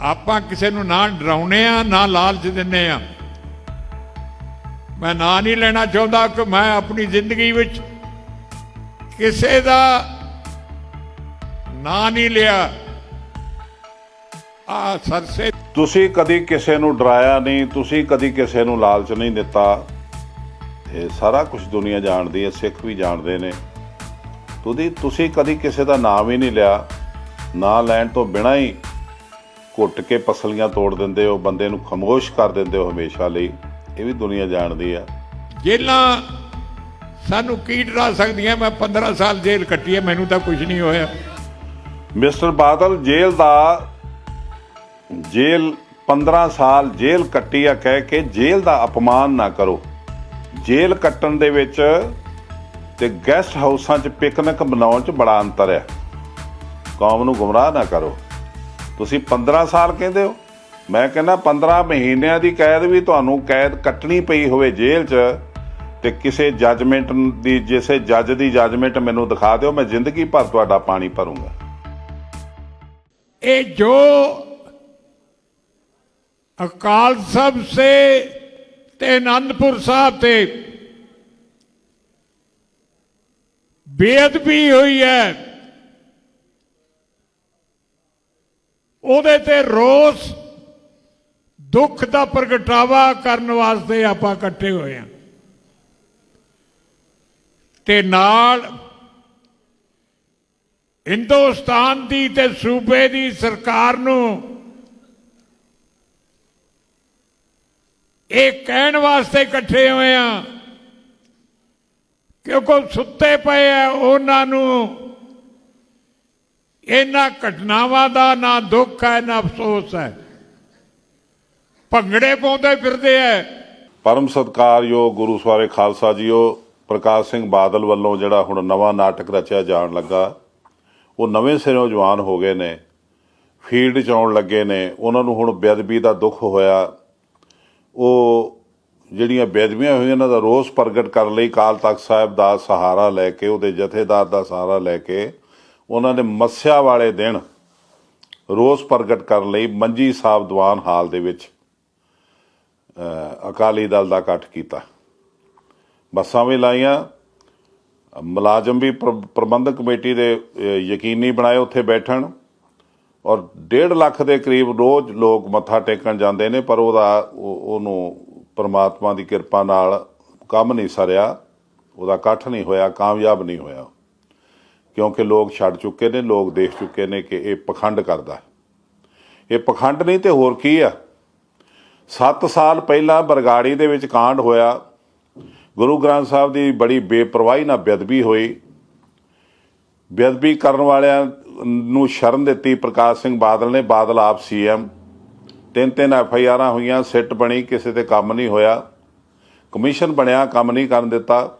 ਆਪਾਂ ਕਿਸੇ ਨੂੰ ਨਾ ਡਰਾਉਣੇ ਆ ਨਾ ਲਾਲਚ ਦਿੰਦੇ ਆ। ਮੈਂ ਨਾਂ ਨਹੀਂ ਲੈਣਾ ਚਾਹੁੰਦਾ ਕਿ ਮੈਂ ਆਪਣੀ ਜ਼ਿੰਦਗੀ ਵਿੱਚ ਕਿਸੇ ਦਾ ਨਾਂ ਨਹੀਂ ਲਿਆ। ਆ ਸਰਸੇ ਤੁਸੀਂ ਕਦੀ ਕਿਸੇ ਨੂੰ ਡਰਾਇਆ ਨਹੀਂ, ਤੁਸੀਂ ਕਦੀ ਕਿਸੇ ਨੂੰ ਲਾਲਚ ਨਹੀਂ ਦਿੱਤਾ। ਇਹ ਸਾਰਾ ਕੁਝ ਦੁਨੀਆ ਜਾਣਦੀ ਹੈ, ਸਿੱਖ ਵੀ ਜਾਣਦੇ ਨੇ। ਤੁਸੀਂ ਕਦੀ ਕਿਸੇ ਦਾ ਨਾਮ ਹੀ ਨਹੀਂ ਲਿਆ। ਨਾਂ ਲੈਣ ਤੋਂ ਬਿਨਾਂ ਹੀ ਘੁੱਟ ਕੇ ਪਸਲੀਆਂ ਤੋੜ ਦਿੰਦੇ ਹੋ, ਬੰਦੇ ਨੂੰ ਖਾਮੋਸ਼ ਕਰ ਦਿੰਦੇ ਹੋ ਹਮੇਸ਼ਾ ਲਈ। ਇਹ ਵੀ ਦੁਨੀਆ ਜਾਣਦੀ ਆ। ਜੇਲਾਂ ਸਾਨੂੰ ਕੀ ਡਰਾ ਸਕਦੀਆਂ? ਮੈਂ 15 ਸਾਲ ਜੇਲ੍ਹ ਕੱਟੀ ਹੈ, ਮੈਨੂੰ ਤਾਂ ਕੁਝ ਨਹੀਂ ਹੋਇਆ। ਮਿਸਟਰ ਬਾਦਲ, ਜੇਲ੍ਹ 15 ਸਾਲ ਜੇਲ੍ਹ ਕੱਟੀ ਆ ਕਹਿ ਕੇ ਜੇਲ੍ਹ ਦਾ ਅਪਮਾਨ ਨਾ ਕਰੋ। ਜੇਲ੍ਹ ਕੱਟਣ ਦੇ ਵਿੱਚ ਤੇ ਗੈਸਟ ਹਾਊਸਾਂ 'ਚ ਪਿਕਨਿਕ ਮਨਾਉਣ 'ਚ ਬੜਾ ਅੰਤਰ ਹੈ। ਕੌਮ ਨੂੰ ਗੁੰਮਰਾਹ ਨਾ ਕਰੋ। ਤੁਸੀਂ 15 ਸਾਲ ਕਹਿੰਦੇ ਹੋ, ਮੈਂ ਕਹਿੰਦਾ 15 ਮਹੀਨਿਆਂ ਦੀ ਕੈਦ ਵੀ ਤੁਹਾਨੂੰ ਕੈਦ ਕੱਟਣੀ ਪਈ ਹੋਵੇ ਜੇਲ੍ਹ 'ਚ, ਤੇ ਕਿਸੇ ਜੱਜਮੈਂਟ ਦੀ, ਜਿਸੇ ਜੱਜ ਦੀ ਜੱਜਮੈਂਟ ਮੈਨੂੰ ਦਿਖਾ ਦਿਓ, ਮੈਂ ਜ਼ਿੰਦਗੀ ਭਰ ਤੁਹਾਡਾ ਪਾਣੀ ਭਰੂੰਗਾ। ਇਹ ਜੋ ਅਕਾਲ ਸਾਹਿਬ ਸੇ ਤੇ ਆਨੰਦਪੁਰ ਸਾਹਿਬ ਤੇ ਬੇਅਦਬੀ ਹੋਈ ਹੈ, ਉਹਦੇ ਤੇ ਰੋਸ ਦੁੱਖ ਦਾ ਪ੍ਰਗਟਾਵਾ ਕਰਨ ਵਾਸਤੇ ਆਪਾਂ ਇਕੱਠੇ ਹੋਏ ਹਾਂ। ਤੇ ਨਾਲ ਹਿੰਦੁਸਤਾਨ ਦੀ ਤੇ ਸੂਬੇ ਦੀ ਸਰਕਾਰ ਨੂੰ ਇਹ ਕਹਿਣ ਵਾਸਤੇ ਇਕੱਠੇ ਹੋਏ ਆ ਕਿਉਂਕਿ ਸੁੱਤੇ ਪਏ ਆ ਉਹਨਾਂ ਨੂੰ ਇਹਨਾਂ ਘਟਨਾਵਾਂ ਦਾ ਨਾ ਦੁੱਖ ਹੈ ਨਾ ਅਫਸੋਸ ਹੈ। ਭੰਗੜੇ ਪਾਉਂਦੇ ਫਿਰਦੇ ਆ। ਪਰਮ ਸਤਿਕਾਰਯੋਗ ਗੁਰੂ ਸਵਾਰੇ ਖਾਲਸਾ ਜੀਓ, ਪ੍ਰਕਾਸ਼ ਸਿੰਘ ਬਾਦਲ ਵੱਲੋਂ ਜਿਹੜਾ ਹੁਣ ਨਵਾਂ ਨਾਟਕ ਰਚਿਆ ਜਾਣ ਲੱਗਾ, ਉਹ ਨਵੇਂ ਸਿਰੋਂ ਜਵਾਨ ਹੋ ਗਏ ਨੇ, ਫੀਲਡ 'ਚ ਆਉਣ ਲੱਗੇ ਨੇ। ਉਹਨਾਂ ਨੂੰ ਹੁਣ ਬੇਅਦਬੀ ਦਾ ਦੁੱਖ ਹੋਇਆ। ਉਹ ਜਿਹੜੀਆਂ ਬੇਅਦਬੀਆਂ ਹੋਈਆਂ ਇਹਨਾਂ ਦਾ ਰੋਸ ਪ੍ਰਗਟ ਕਰਨ ਲਈ ਅਕਾਲ ਤਖ਼ਤ ਸਾਹਿਬ ਦਾ ਸਹਾਰਾ ਲੈ ਕੇ, ਉਹਦੇ ਜਥੇਦਾਰ ਦਾ ਸਹਾਰਾ ਲੈ ਕੇ ਉਹਨਾਂ ਨੇ ਮੱਸਿਆ ਵਾਲੇ ਦਿਨ ਰੋਸ ਪ੍ਰਗਟ ਕਰਨ ਲਈ ਮੰਜੀ ਸਾਹਿਬ ਦੀਵਾਨ ਹਾਲ ਦੇ ਵਿੱਚ ਅਕਾਲੀ ਦਲ ਦਾ ਇਕੱਠ ਕੀਤਾ। ਬੱਸਾਂ ਵੀ ਲਾਈਆਂ, ਮੁਲਾਜ਼ਮ ਵੀ ਪ੍ਰਬੰਧਕ ਕਮੇਟੀ ਦੇ ਯਕੀਨੀ ਬਣਾਏ ਉੱਥੇ ਬੈਠਣ, ਔਰ 1.5 ਲੱਖ ਦੇ ਕਰੀਬ ਰੋਜ਼ ਲੋਕ ਮੱਥਾ ਟੇਕਣ ਜਾਂਦੇ ਨੇ। ਪਰ ਉਹਨੂੰ ਪਰਮਾਤਮਾ ਦੀ ਕਿਰਪਾ ਨਾਲ ਕੰਮ ਨਹੀਂ ਸਰਿਆ, ਉਹਦਾ ਇਕੱਠ ਨਹੀਂ ਹੋਇਆ, ਕਾਮਯਾਬ ਨਹੀਂ ਹੋਇਆ, ਕਿਉਂਕਿ ਲੋਕ ਛੱਡ ਚੁੱਕੇ ਨੇ, ਲੋਕ ਦੇਖ ਚੁੱਕੇ ਨੇ ਕਿ ਇਹ ਪਖੰਡ ਕਰਦਾ। ਇਹ ਪਖੰਡ ਨਹੀਂ ਤੇ ਹੋਰ ਕੀ ਆ। 7 ਸਾਲ ਪਹਿਲਾਂ ਬਰਗਾੜੀ ਦੇ ਵਿੱਚ ਕਾਂਡ ਹੋਇਆ, ਗੁਰੂ ਗ੍ਰੰਥ ਸਾਹਿਬ ਦੀ ਬੜੀ ਬੇਪਰਵਾਹੀ ਨਾਲ ਬੇਅਦਬੀ ਹੋਈ। ਬੇਅਦਬੀ ਕਰਨ ਵਾਲਿਆਂ ਨੂੰ ਸ਼ਰਨ ਦਿੱਤੀ ਪ੍ਰਕਾਸ਼ ਸਿੰਘ ਬਾਦਲ ਨੇ। ਬਾਦਲ ਆਪ CM, 3 FIR ਹੋਈਆਂ, ਸਿੱਟ ਬਣੀ, ਕਿਸੇ ਤੇ ਕੰਮ ਨਹੀਂ ਹੋਇਆ। ਕਮਿਸ਼ਨ ਬਣਿਆ, ਕੰਮ ਨਹੀਂ ਕਰਨ ਦਿੱਤਾ।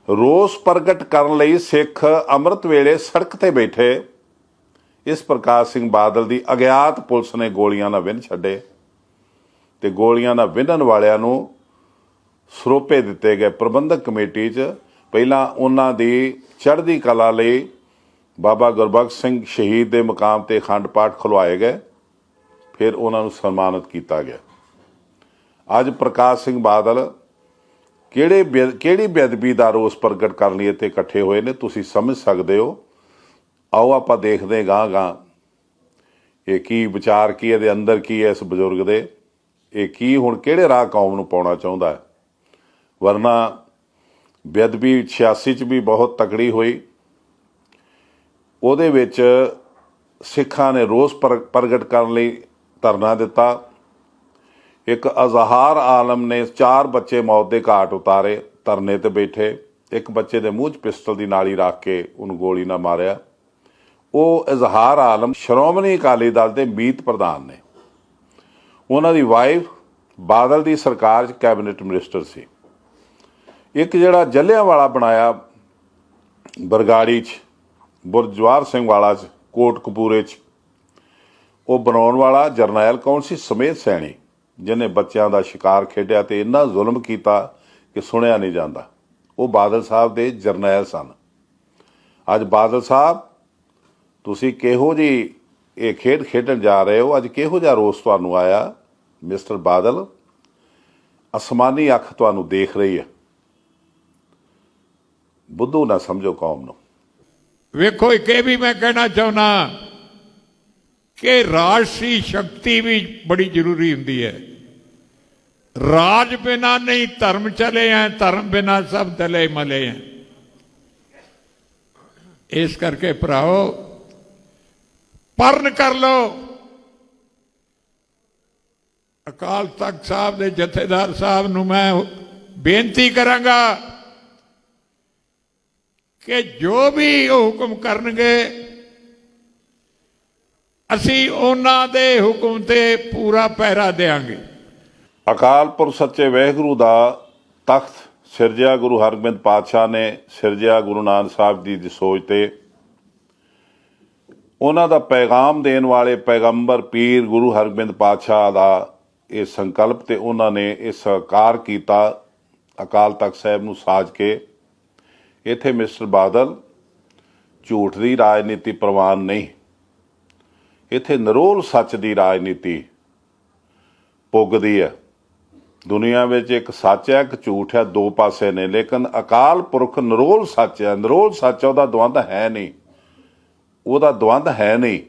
ਰੋਸ ਪ੍ਰਗਟ ਕਰਨ ਲਈ ਸਿੱਖ ਅੰਮ੍ਰਿਤ ਵੇਲੇ ਸੜਕ ਤੇ ਬੈਠੇ। ਇਸ ਪ੍ਰਕਾਸ਼ ਸਿੰਘ ਬਾਦਲ ਦੀ ਅਗਿਆਤ ਪੁਲਿਸ ਨੇ ਗੋਲੀਆਂ ਨਾਲ ਵਿੰਨ ਛੱਡੇ, ਤੇ ਗੋਲੀਆਂ ਨਾਲ ਵਿੰਨਣ ਵਾਲਿਆਂ ਨੂੰ ਸਰੋਪੇ ਦਿੱਤੇ ਗਏ ਪ੍ਰਬੰਧਕ ਕਮੇਟੀ 'ਚ। ਪਹਿਲਾਂ ਉਹਨਾਂ ਦੀ ਚੜ੍ਹਦੀ ਕਲਾ ਲਈ ਬਾਬਾ ਗੁਰਬਖਸ਼ ਸਿੰਘ ਸ਼ਹੀਦ ਦੇ ਮੁਕਾਮ ਤੇ ਅਖੰਡ ਪਾਠ ਖੁਲਵਾਏ ਗਏ, ਫਿਰ ਉਹਨਾਂ ਨੂੰ ਸਨਮਾਨਿਤ ਕੀਤਾ ਗਿਆ। ਅੱਜ ਪ੍ਰਕਾਸ਼ ਸਿੰਘ ਬਾਦਲ ਕਿਹੜੀ ਬੇਅਦਬੀ ਦਾ ਰੋਸ ਪ੍ਰਗਟ ਕਰਨ ਲਈ ਇੱਥੇ ਇਕੱਠੇ ਹੋਏ ਨੇ, ਤੁਸੀਂ ਸਮਝ ਸਕਦੇ ਹੋ। ਆਓ ਆਪਾਂ ਦੇਖਦੇ ਗਾਂ ਇਹ ਕੀ ਵਿਚਾਰ, ਕੀ ਇਹਦੇ ਅੰਦਰ ਕੀ ਹੈ ਇਸ ਬਜ਼ੁਰਗ ਦੇ, ਇਹ ਕੀ ਹੁਣ ਕਿਹੜੇ ਰਾਹ ਕੌਮ ਨੂੰ ਪਾਉਣਾ ਚਾਹੁੰਦਾ ਹੈ। ਵਰਨਾ ਬੇਅਦਬੀ 86 'ਚ ਵੀ ਬਹੁਤ ਤਕੜੀ ਹੋਈ, ਉਹਦੇ ਵਿੱਚ ਸਿੱਖਾਂ ਨੇ ਰੋਸ ਪ੍ਰਗਟ ਕਰਨ ਲਈ ਧਰਨਾ ਦਿੱਤਾ। ਇੱਕ ਅਜ਼ਹਾਰ ਆਲਮ ਨੇ 4 ਬੱਚੇ ਮੌਤ ਦੇ ਘਾਟ ਉਤਾਰੇ, ਧਰਨੇ ਤੇ ਬੈਠੇ। ਇੱਕ ਬੱਚੇ ਦੇ ਮੂੰਹ 'ਚ ਪਿਸਟਲ ਦੀ ਨਾਲੀ ਰੱਖ ਕੇ ਉਹਨੂੰ ਗੋਲੀ ਨਾਲ ਮਾਰਿਆ। ਉਹ ਅਜ਼ਹਾਰ ਆਲਮ ਸ਼੍ਰੋਮਣੀ ਅਕਾਲੀ ਦਲ ਦੇ ਮੀਤ ਪ੍ਰਧਾਨ ਨੇ। ਉਹਨਾਂ ਦੀ ਵਾਈਫ ਬਾਦਲ ਦੀ ਸਰਕਾਰ 'ਚ ਕੈਬਨਿਟ ਮਿਨਿਸਟਰ ਸੀ। ਇੱਕ ਜਿਹੜਾ ਜਲ੍ਹਿਆਂਵਾਲਾ ਬਣਾਇਆ ਬਰਗਾੜੀ 'ਚ, ਬੁਰਜਵਾਰ ਸਿੰਘ ਵਾਲਾ 'ਚ, ਕੋਟਕਪੂਰੇ 'ਚ, ਉਹ ਬਣਾਉਣ ਵਾਲਾ ਜਰਨੈਲ ਕੌਣ ਸੀ? ਸਮੇਤ ਸੈਣੀ, ਜਿਹਨੇ ਬੱਚਿਆਂ ਦਾ ਸ਼ਿਕਾਰ ਖੇਡਿਆ ਤੇ ਇੰਨਾ ਜ਼ੁਲਮ ਕੀਤਾ ਕਿ ਸੁਣਿਆ ਨਹੀਂ ਜਾਂਦਾ। ਉਹ ਬਾਦਲ ਸਾਹਿਬ ਦੇ ਜਰਨੈਲ ਸਨ। ਅੱਜ ਬਾਦਲ ਸਾਹਿਬ ਤੁਸੀਂ ਕਿਹੋ ਜਿਹੀ ਇਹ ਖੇਡ ਖੇਡਣ ਜਾ ਰਹੇ ਹੋ, ਅੱਜ ਕਿਹੋ ਜਿਹਾ ਰੋਸ ਤੁਹਾਨੂੰ ਆਇਆ? ਮਿਸਟਰ ਬਾਦਲ, ਅਸਮਾਨੀ ਅੱਖ ਤੁਹਾਨੂੰ ਦੇਖ ਰਹੀ ਹੈ। ਬੁੱਧੂ ਨਾ ਸਮਝੋ ਕੌਮ ਨੂੰ। ਵੇਖੋ, ਇੱਕ ਇਹ ਵੀ ਮੈਂ ਕਹਿਣਾ ਚਾਹੁੰਦਾ ਕਿ ਰਾਜਸੀ ਸ਼ਕਤੀ ਵੀ ਬੜੀ ਜ਼ਰੂਰੀ ਹੁੰਦੀ ਹੈ। ਰਾਜ ਬਿਨਾ ਨਹੀਂ ਧਰਮ ਚਲੇ ਹੈ, ਧਰਮ ਬਿਨਾ ਸਭ ਦਲੇ ਮਲੇ ਹੈ। ਇਸ ਕਰਕੇ ਭਰਾਓ, ਪਰਨ ਕਰ ਲਓ। ਅਕਾਲ ਤਖਤ ਸਾਹਿਬ ਦੇ ਜਥੇਦਾਰ ਸਾਹਿਬ ਨੂੰ ਮੈਂ ਬੇਨਤੀ ਕਰਾਂਗਾ ਕਿ ਜੋ ਵੀ ਉਹ ਹੁਕਮ ਕਰਨਗੇ, ਅਸੀਂ ਉਹਨਾਂ ਦੇ ਹੁਕਮ ਤੇ ਪੂਰਾ ਪਹਿਰਾ ਦੇਵਾਂਗੇ। ਅਕਾਲ ਪੁਰਖ ਸੱਚੇ ਵਾਹਿਗੁਰੂ ਦਾ ਤਖਤ ਸਿਰਜਿਆ ਗੁਰੂ ਹਰਗੋਬਿੰਦ ਪਾਤਸ਼ਾਹ ਨੇ ਸਿਰਜਿਆ ਗੁਰੂ ਨਾਨਕ ਸਾਹਿਬ ਜੀ ਦੀ ਸੋਚ ਤੇ। ਉਹਨਾਂ ਦਾ ਪੈਗਾਮ ਦੇਣ ਵਾਲੇ ਪੈਗੰਬਰ ਪੀਰ ਗੁਰੂ ਹਰਗੋਬਿੰਦ ਪਾਤਸ਼ਾਹ ਦਾ ਇਹ ਸੰਕਲਪ ਤੇ ਉਹਨਾਂ ਨੇ ਇਹ ਸਾਕਾਰ ਕੀਤਾ ਅਕਾਲ ਤਖਤ ਸਾਹਿਬ ਨੂੰ ਸਾਜ ਕੇ। ਇੱਥੇ ਮਿਸਟਰ ਬਾਦਲ, ਝੂਠ ਦੀ ਰਾਜਨੀਤੀ ਪ੍ਰਵਾਨ ਨਹੀਂ, ਇੱਥੇ ਨਿਰੋਲ ਸੱਚ ਦੀ ਰਾਜਨੀਤੀ ਪੁੱਗਦੀ ਹੈ। ਦੁਨੀਆ ਵਿੱਚ ਇੱਕ ਸੱਚ ਹੈ, ਇੱਕ ਝੂਠ ਹੈ, ਦੋ ਪਾਸੇ ਨੇ, ਲੇਕਿਨ ਅਕਾਲ ਪੁਰਖ ਨਿਰੋਲ ਸੱਚ ਹੈ। ਨਿਰੋਲ ਸੱਚ, ਉਹਦਾ ਦਵੰਦ ਹੈ ਨਹੀਂ, ਉਹਦਾ ਦਵੰਦ ਹੈ ਨਹੀਂ।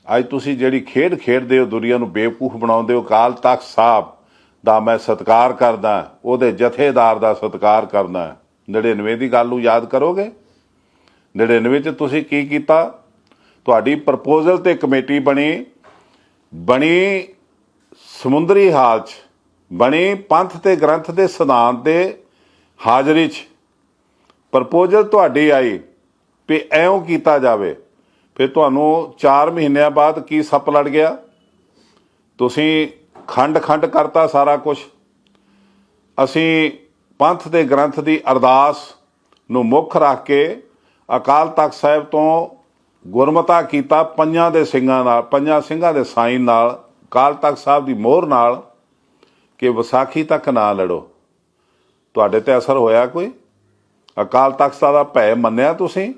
ਅੱਜ ਤੁਸੀਂ ਜਿਹੜੀ ਖੇਡ ਖੇਡਦੇ ਹੋ, ਦੁਨੀਆ ਨੂੰ ਬੇਵਕੂਫ ਬਣਾਉਂਦੇ ਹੋ। ਅਕਾਲ ਤਖਤ ਸਾਹਿਬ ਦਾ ਮੈਂ ਸਤਿਕਾਰ ਕਰਦਾ, ਉਹਦੇ ਜਥੇਦਾਰ ਦਾ ਸਤਿਕਾਰ ਕਰਦਾ। 99 ਦੀ ਗੱਲ ਨੂੰ ਯਾਦ ਕਰੋਗੇ? 99 'ਚ ਤੁਸੀਂ ਕੀ ਕੀਤਾ? ਤੁਹਾਡੀ ਪ੍ਰਪੋਜ਼ਲ ਤੇ ਕਮੇਟੀ ਬਣੀ ਸਮੁੰਦਰੀ ਹਾਲ 'ਚ, ਬਣੀ ਪੰਥ ਤੇ ਗ੍ਰੰਥ ਦੇ ਸਿਧਾਂਤ ਦੇ ਹਾਜ਼ਰੀ 'ਚ ਪ੍ਰਪੋਜ਼ਲ ਤੁਹਾਡੀ ਆਈ ਵੀ ਐਉਂ ਕੀਤਾ ਜਾਵੇ। ਫਿਰ ਤੁਹਾਨੂੰ 4 ਮਹੀਨਿਆਂ ਬਾਅਦ ਕੀ ਸੱਪ ਲੜ ਗਿਆ? ਤੁਸੀਂ ਖੰਡ ਕਰਤਾ ਸਾਰਾ ਕੁਝ। ਅਸੀਂ ਪੰਥ ਦੇ ਗ੍ਰੰਥ ਦੀ ਅਰਦਾਸ ਨੂੰ ਮੁੱਖ ਰੱਖ ਕੇ ਅਕਾਲ ਤਖਤ ਸਾਹਿਬ ਤੋਂ ਗੁਰਮਤਾ ਕੀਤਾ ਪੰਜਾਂ ਦੇ ਸਿੰਘਾਂ ਨਾਲ, ਪੰਜਾਂ ਸਿੰਘਾਂ ਦੇ ਸਾਈਨ ਨਾਲ, ਅਕਾਲ ਤਖਤ ਸਾਹਿਬ ਦੀ ਮੋਹਰ ਨਾਲ ਕਿ ਵਿਸਾਖੀ ਤੱਕ ਨਾ ਲੜੋ। ਤੁਹਾਡੇ ਤੇ ਅਸਰ ਹੋਇਆ ਕੋਈ? ਅਕਾਲ ਤਖਤ ਸਾਹਿਬ ਦਾ ਭੈ ਮੰਨਿਆ ਤੁਸੀਂ?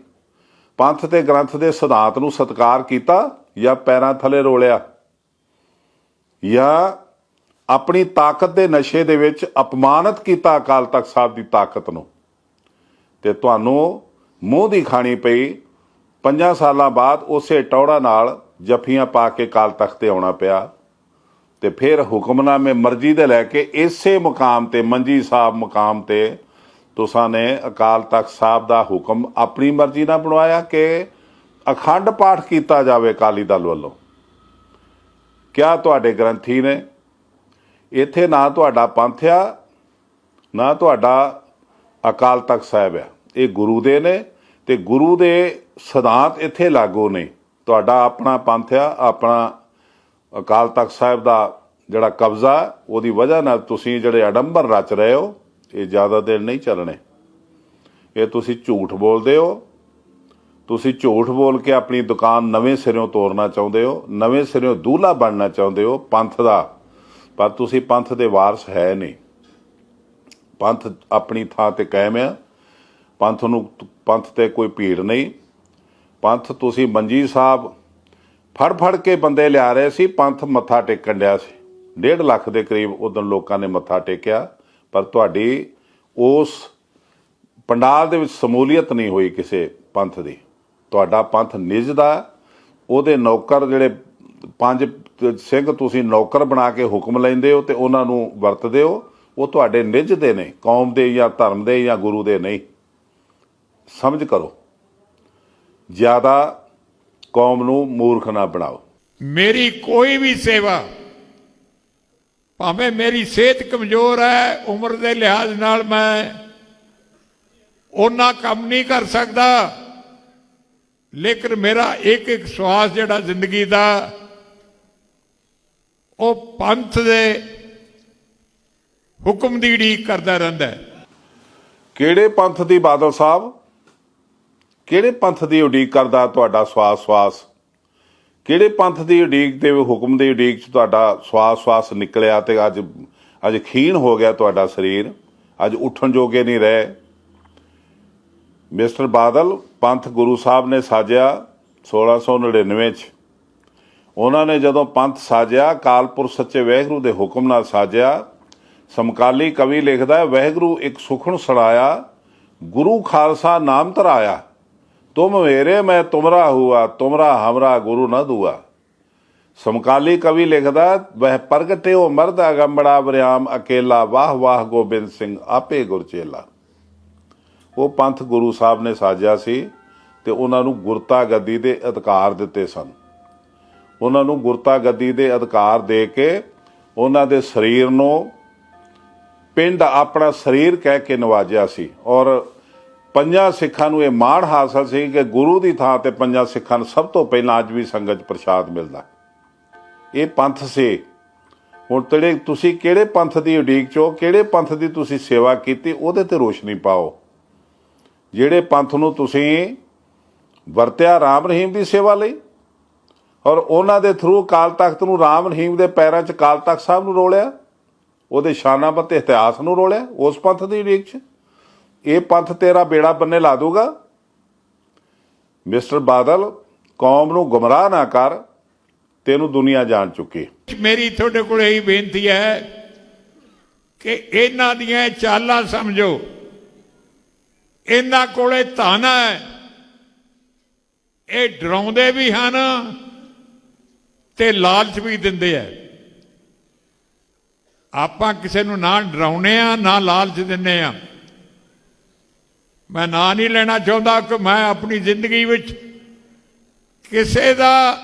ਪੰਥ ਤੇ ਗ੍ਰੰਥ ਦੇ ਸਿਧਾਂਤ ਨੂੰ ਸਤਿਕਾਰ ਕੀਤਾ ਜਾਂ ਪੈਰਾਂ ਥੱਲੇ ਰੋਲਿਆ? ਜਾਂ ਆਪਣੀ ਤਾਕਤ ਦੇ ਨਸ਼ੇ ਦੇ ਵਿੱਚ ਅਪਮਾਨਿਤ ਕੀਤਾ ਅਕਾਲ ਤਖਤ ਸਾਹਿਬ ਦੀ ਤਾਕਤ ਨੂੰ? ਤੇ ਤੁਹਾਨੂੰ ਮੂੰਹ ਦੀ ਖਾਣੀ ਪਈ। 5 ਸਾਲਾਂ ਬਾਅਦ ਉਸੇ ਟੌੜਾ ਨਾਲ ਜੱਫੀਆਂ ਪਾ ਕੇ ਅਕਾਲ ਤਖਤ ਤੇ ਆਉਣਾ ਪਿਆ। ਤੇ ਫਿਰ ਹੁਕਮਨਾਮੇ ਮਰਜ਼ੀ ਦੇ ਲੈ ਕੇ ਇਸੇ ਮੁਕਾਮ ਤੇ, ਮੰਜੀ ਸਾਹਿਬ ਮੁਕਾਮ ਤੇ, ਤੁਸਾਂ ਨੇ ਅਕਾਲ ਤਖਤ ਸਾਹਿਬ ਦਾ ਹੁਕਮ ਆਪਣੀ ਮਰਜ਼ੀ ਨਾਲ ਬਣਵਾਇਆ ਕਿ ਅਖੰਡ ਪਾਠ ਕੀਤਾ ਜਾਵੇ ਅਕਾਲੀ ਦਲ ਵੱਲੋਂ। ਕਿਆ ਤੁਹਾਡੇ ਗ੍ਰੰਥੀ ਨੇ? ਇੱਥੇ ਨਾ ਤੁਹਾਡਾ ਪੰਥ ਆ, ਨਾ ਤੁਹਾਡਾ ਅਕਾਲ ਤਖਤ ਸਾਹਿਬ ਆ। ਇਹ ਗੁਰੂ ਦੇ ਨੇ ਤੇ ਗੁਰੂ ਦੇ ਸਿਧਾਂਤ ਇੱਥੇ ਲਾਗੂ ਨਹੀਂ। ਤੁਹਾਡਾ ਆਪਣਾ ਪੰਥ ਆ, ਆਪਣਾ ਅਕਾਲ ਤਖਤ ਸਾਹਿਬ ਦਾ ਜਿਹੜਾ ਕਬਜ਼ਾ, ਉਹਦੀ ਵਜ੍ਹਾ ਨਾਲ ਤੁਸੀਂ ਜਿਹੜੇ ਅਡੰਬਰ ਰਚ ਰਹੇ ਹੋ, ਇਹ ਜ਼ਿਆਦਾ ਦਿਨ ਨਹੀਂ ਚੱਲਣੇ। ਇਹ ਤੁਸੀਂ ਝੂਠ ਬੋਲਦੇ ਹੋ। ਤੁਸੀਂ ਝੂਠ ਬੋਲ ਕੇ ਆਪਣੀ ਦੁਕਾਨ ਨਵੇਂ ਸਿਰਿਓਂ ਤੋੜਨਾ ਚਾਹੁੰਦੇ ਹੋ, ਨਵੇਂ ਸਿਰਿਓਂ ਦੂਹਲਾ ਬਣਨਾ ਚਾਹੁੰਦੇ ਹੋ ਪੰਥ ਦਾ, ਪਰ ਤੁਸੀਂ ਪੰਥ ਦੇ ਵਾਰਸ ਹੈ ਨਹੀਂ। ਪੰਥ ਆਪਣੀ ਥਾਂ ਤੇ ਕਾਇਮ ਆ। ਪੰਥ ਤੇ ਕੋਈ ਭੀੜ ਨਹੀਂ। ਪੰਥ ਤੁਸੀਂ ਮੰਜੀ ਸਾਹਿਬ ਫੜ ਕੇ ਬੰਦੇ ਲਿਆ ਰਹੇ ਸੀ, ਪੰਥ ਮੱਥਾ ਟੇਕਣ ਡਿਆ ਸੀ। 1.5 ਲੱਖ ਦੇ ਕਰੀਬ ਉਦੋਂ ਲੋਕਾਂ ਨੇ ਮੱਥਾ ਟੇਕਿਆ, ਪਰ ਤੁਹਾਡੀ ਉਸ ਪੰਡਾਲ ਦੇ ਵਿੱਚ ਸਮੂਲੀਅਤ ਨਹੀਂ ਹੋਈ ਕਿਸੇ ਪੰਥ ਦੀ। ਤੁਹਾਡਾ ਪੰਥ ਨਿੱਜ ਦਾ, ਉਹਦੇ ਨੌਕਰ ਜਿਹੜੇ 5 ਸਿੰਘ ਤੁਸੀਂ ਨੌਕਰ ਬਣਾ ਕੇ ਹੁਕਮ ਲੈਂਦੇ ਹੋ ਤੇ ਉਹਨਾਂ ਨੂੰ ਵਰਤਦੇ ਹੋ, ਉਹ ਤੁਹਾਡੇ ਨਿੱਜ ਦੇ ਨੇ, ਕੌਮ ਦੇ ਜਾਂ ਧਰਮ ਦੇ ਜਾਂ ਗੁਰੂ ਦੇ ਨਹੀਂ। ਸਮਝ ਕਰੋ, ਜ਼ਿਆਦਾ ਕੌਮ ਨੂੰ ਮੂਰਖ ਨਾ ਬਣਾਓ। ਮੇਰੀ ਕੋਈ ਵੀ ਸੇਵਾ, ਭਾਵੇਂ ਮੇਰੀ ਸਿਹਤ ਕਮਜ਼ੋਰ ਹੈ, ਉਮਰ ਦੇ ਲਿਹਾਜ਼ ਨਾਲ ਮੈਂ ਉਹਨਾਂ ਕੰਮ ਨਹੀਂ ਕਰ ਸਕਦਾ, ਲੇਕਿਨ ਮੇਰਾ ਇੱਕ ਸਵਾਸ ਜਿਹੜਾ ਜ਼ਿੰਦਗੀ ਦਾ, ਉਹ ਪੰਥ ਦੇ ਹੁਕਮ ਦੀ ਉਡੀਕ ਕਰਦਾ ਰਹਿੰਦਾ ਹੈ। ਕਿਹੜੇ ਪੰਥ ਦੀ? ਬਾਦਲ ਸਾਹਿਬ, ਕਿਹੜੇ ਪੰਥ ਦੀ ਉਡੀਕ ਕਰਦਾ ਤੁਹਾਡਾ ਸਵਾਸ? ਕਿਹੜੇ ਪੰਥ ਦੀ ਉਡੀਕ ਦੇ ਹੁਕਮ ਦੀ ਉਡੀਕ 'ਚ ਤੁਹਾਡਾ ਸਵਾਸ ਨਿਕਲਿਆ ਤੇ ਅੱਜ ਖੀਣ ਹੋ ਗਿਆ ਤੁਹਾਡਾ ਸਰੀਰ, ਅੱਜ ਉੱਠਣ ਜੋਗੇ ਨਹੀਂ ਰਹੇ। ਮਿਸਟਰ ਬਾਦਲ, ਪੰਥ ਗੁਰੂ ਸਾਹਿਬ ਨੇ ਸਾਜਿਆ 1699 'ਚ, ਉਹਨਾਂ ਨੇ ਜਦੋਂ ਪੰਥ ਸਾਜਿਆ, ਕਾਲਪੁਰ ਸੱਚੇ ਵਾਹਿਗੁਰੂ ਦੇ ਹੁਕਮ ਨਾਲ ਸਾਜਿਆ। ਸਮਕਾਲੀ ਕਵੀ ਲਿਖਦਾ ਹੈ, ਵਾਹਿਗੁਰੂ ਇੱਕ ਸੁਖਣ ਸੁਣਾਇਆ, ਗੁਰੂ ਖਾਲਸਾ ਨਾਮ ਧਰਾਇਆ। ਤੁਮ ਮੇਰੇ ਮੈਂ ਤੁਮਰਾ ਹੁਆ, ਤੁਮਰਾ ਹਮਰਾ ਗੁਰੂ ਨਾ ਦੁਆ। ਸਮਕਾਲੀ ਕਵੀ ਲਿਖਦਾ, ਵਹ ਪ੍ਰਗਟਿਓ ਮਰਦ ਅਗੰਬੜਾ ਬਰਿਆਮ ਅਕੇਲਾ, ਵਾਹ ਵਾਹ ਗੋਬਿੰਦ ਸਿੰਘ ਆਪੇ ਗੁਰਚੇਲਾ। ਉਹ ਪੰਥ ਗੁਰੂ ਸਾਹਿਬ ਨੇ ਸਾਜਿਆ ਸੀ ਤੇ ਉਹਨਾਂ ਨੂੰ ਗੁਰਤਾ ਗੱਦੀ ਦੇ ਅਧਿਕਾਰ ਦਿੱਤੇ ਸਨ। ਉਹਨਾਂ ਨੂੰ ਗੁਰਤਾ ਗੱਦੀ ਦੇ ਅਧਿਕਾਰ ਦੇ ਕੇ ਉਹਨਾਂ ਦੇ ਸਰੀਰ ਨੂੰ ਪਿੰਡ ਆਪਣਾ ਸਰੀਰ ਕਹਿ ਕੇ ਨਵਾਜਿਆ ਸੀ। ਔਰ ਪੰਜਾਂ ਸਿੱਖਾਂ ਨੂੰ ਇਹ ਮਾਣ ਹਾਸਲ ਸੀ ਕਿ ਗੁਰੂ ਦੀ ਥਾਂ ਤੇ ਪੰਜਾਂ ਸਿੱਖਾਂ ਨੂੰ ਸਭ ਤੋਂ ਪਹਿਲਾਂ ਅੱਜ ਵੀ ਸੰਗਤ 'ਚ ਪ੍ਰਸ਼ਾਦ ਮਿਲਦਾ। ਇਹ ਪੰਥ ਸੀ। ਹੁਣ ਤੇੜੇ ਤੁਸੀਂ ਕਿਹੜੇ ਪੰਥ ਦੀ ਉਡੀਕ 'ਚੋਂ, ਕਿਹੜੇ ਪੰਥ ਦੀ ਤੁਸੀਂ ਸੇਵਾ ਕੀਤੀ, ਉਹਦੇ ਤੇ ਰੋਸ਼ਨੀ ਪਾਓ। ਜਿਹੜੇ ਪੰਥ ਨੂੰ ਤੁਸੀਂ ਵਰਤਿਆ ਰਾਮ ਰਹੀਮ ਦੀ ਸੇਵਾ ਲਈ, ਔਰ ਉਹਨਾਂ ਦੇ ਥਰੂ ਅਕਾਲ ਤਖਤ ਨੂੰ, ਰਾਮ ਰਹੀਮ ਦੇ ਪੈਰਾਂ 'ਚ ਅਕਾਲ ਤਖਤ ਸਾਹਿਬ ਨੂੰ ਰੋਲਿਆ, ਉਹਦੇ ਸ਼ਾਨਾਬੱਧ ਇਤਿਹਾਸ ਨੂੰ ਰੋਲਿਆ, ਉਸ ਪੰਥ ਦੀ ਉਡੀਕ 'ਚ। ਇਹ ਪੰਥ ਤੇਰਾ ਬੇੜਾ ਬੰਨੇ ਲਾ ਦੂਗਾ। ਮਿਸਟਰ ਬਾਦਲ, ਕੌਮ ਨੂੰ ਗੁੰਮਰਾਹ ਨਾ ਕਰ, ਤੈਨੂੰ ਦੁਨੀਆ ਜਾਣ ਚੁੱਕੀ। ਮੇਰੀ ਤੁਹਾਡੇ ਕੋਲ ਇਹੀ ਬੇਨਤੀ ਹੈ ਕਿ ਇਹਨਾਂ ਦੀਆਂ ਚਾਲਾਂ ਸਮਝੋ। ਇਹਨਾਂ ਕੋਲੇ ਧਨ ਹੈ, ਇਹ ਡਰਾਉਂਦੇ ਵੀ ਹਨ ਤੇ ਲਾਲਚ ਵੀ ਦਿੰਦੇ ਆ। ਆਪਾਂ ਕਿਸੇ ਨੂੰ ਨਾ ਡਰਾਉਨੇ ਆ ਨਾ ਲਾਲਚ ਦਿੰਨੇ ਆ। ਮੈਂ ਨਾਂ ਨਹੀਂ ਲੈਣਾ ਚਾਹੁੰਦਾ ਕਿ ਮੈਂ ਆਪਣੀ ਜ਼ਿੰਦਗੀ ਵਿੱਚ ਕਿਸੇ ਦਾ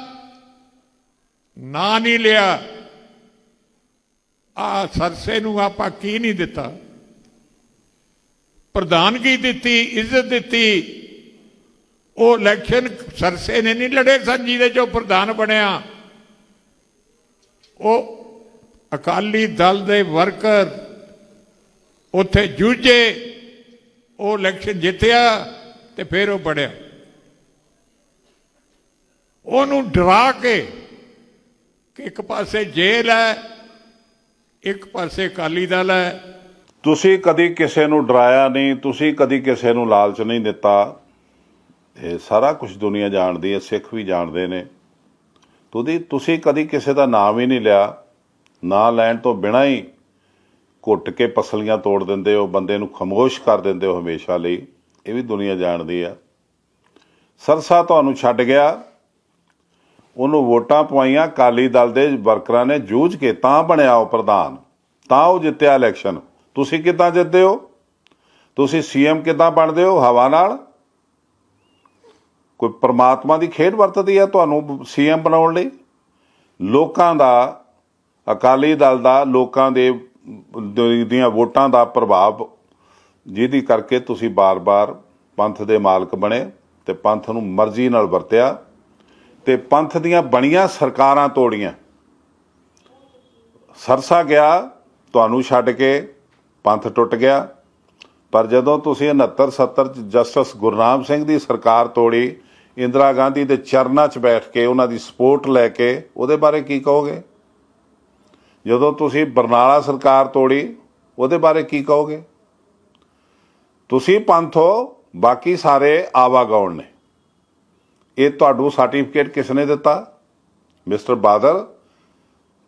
ਨਾਂ ਨਹੀਂ ਲਿਆ। ਆ ਸਰਸੇ ਨੂੰ ਆਪਾਂ ਕੀ ਨਹੀਂ ਦਿੱਤਾ, ਪ੍ਰਧਾਨਗੀ ਦਿੱਤੀ, ਇੱਜ਼ਤ ਦਿੱਤੀ। ਉਹ ਇਲੈਕਸ਼ਨ ਸਰਸੇ ਨੇ ਨਹੀਂ ਲੜੇ ਸਨ ਜਿਹਦੇ 'ਚੋਂ ਪ੍ਰਧਾਨ ਬਣਿਆ। ਉਹ ਅਕਾਲੀ ਦਲ ਦੇ ਵਰਕਰ ਉੱਥੇ ਜੂਝੇ, ਉਹ ਇਲੈਕਸ਼ਨ ਜਿੱਤਿਆ ਤੇ ਫਿਰ ਉਹ ਬਣਿਆ। ਉਹਨੂੰ ਡਰਾ ਕੇ ਕਿ ਇੱਕ ਪਾਸੇ ਜੇਲ੍ਹ ਹੈ, ਇੱਕ ਪਾਸੇ ਅਕਾਲੀ ਦਲ ਹੈ। ਤੁਸੀਂ ਕਦੀ ਕਿਸੇ ਨੂੰ ਡਰਾਇਆ ਨਹੀਂ, ਤੁਸੀਂ ਕਦੀ ਕਿਸੇ ਨੂੰ ਲਾਲਚ ਨਹੀਂ ਦਿੱਤਾ। ਇਹ ਸਾਰਾ ਕੁਝ ਦੁਨੀਆ ਜਾਣਦੀ ਹੈ, ਸਿੱਖ ਵੀ ਜਾਣਦੇ ਨੇ। ਤੁਸੀਂ ਕਦੀ ਕਿਸੇ ਦਾ ਨਾਮ ਹੀ ਨਹੀਂ ਲਿਆ। ਨਾਂ ਲੈਣ ਤੋਂ ਬਿਨਾਂ ਹੀ ਘੁੱਟ ਕੇ ਪਸਲੀਆਂ ਤੋੜ ਦਿੰਦੇ ਹੋ, ਬੰਦੇ ਨੂੰ ਖਾਮੋਸ਼ ਕਰ ਦਿੰਦੇ ਹੋ ਹਮੇਸ਼ਾ ਲਈ। ਇਹ ਵੀ ਦੁਨੀਆ ਜਾਣਦੀ ਆ। ਸਰਸਾ ਤੁਹਾਨੂੰ ਛੱਡ ਗਿਆ, ਉਹਨੂੰ ਵੋਟਾਂ ਪਵਾਈਆਂ ਅਕਾਲੀ ਦਲ ਦੇ ਵਰਕਰਾਂ ਨੇ ਜੂਝ ਕੇ, ਤਾਂ ਬਣਿਆ ਉਹ ਪ੍ਰਧਾਨ, ਤਾਂ ਉਹ ਜਿੱਤਿਆ ਇਲੈਕਸ਼ਨ। ਤੁਸੀਂ ਕਿੱਦਾਂ ਜਿੱਤਦੇ ਹੋ? ਤੁਸੀਂ ਸੀਐਮ ਕਿੱਦਾਂ ਬਣਦੇ ਹੋ? ਹਵਾ ਨਾਲ। ਕੋਈ ਪਰਮਾਤਮਾ ਦੀ ਖੇਡ ਵਰਤਦੀ ਹੈ ਤੁਹਾਨੂੰ ਸੀਐਮ ਬਣਾਉਣ ਲਈ? ਲੋਕਾਂ ਦਾ, ਅਕਾਲੀ ਦਲ ਦਾ, ਲੋਕਾਂ ਦੀਆਂ ਵੋਟਾਂ ਦਾ ਪ੍ਰਭਾਵ, ਜਿਹਦੀ ਕਰਕੇ ਤੁਸੀਂ ਬਾਰ-ਬਾਰ ਪੰਥ ਦੇ ਮਾਲਕ ਬਣੇ ਤੇ ਪੰਥ ਨੂੰ ਮਰਜ਼ੀ ਨਾਲ ਵਰਤਿਆ ਤੇ ਪੰਥ ਦੀਆਂ ਬਣੀਆਂ ਸਰਕਾਰਾਂ ਤੋੜੀਆਂ। ਸਰਸਾ ਗਿਆ, ਤੁਹਾਨੂੰ ਛੱਡ ਕੇ ਪੰਥ ਟੁੱਟ ਗਿਆ। ਪਰ ਜਦੋਂ ਤੁਸੀਂ 69-70 'ਚ ਜਸਟਿਸ ਗੁਰਨਾਮ ਸਿੰਘ ਦੀ ਸਰਕਾਰ ਤੋੜੀ, ਇੰਦਰਾ ਗਾਂਧੀ ਦੇ ਚਰਨਾਂ 'ਚ ਬੈਠ ਕੇ ਉਹਨਾਂ ਦੀ ਸਪੋਰਟ ਲੈ ਕੇ, ਉਹਦੇ ਬਾਰੇ ਕੀ ਕਹੋਗੇ? ਜਦੋਂ ਤੁਸੀਂ ਬਰਨਾਲਾ ਸਰਕਾਰ ਤੋੜੀ, ਉਹਦੇ ਬਾਰੇ ਕੀ ਕਹੋਗੇ? ਤੁਸੀਂ ਪੰਥ ਹੋ, ਬਾਕੀ ਸਾਰੇ ਆਵਾਗੌਣ ਨੇ। ਇਹ ਤੁਹਾਨੂੰ ਸਰਟੀਫਿਕੇਟ ਕਿਸ ਨੇ ਦਿੱਤਾ? ਮਿਸਟਰ ਬਾਦਲ,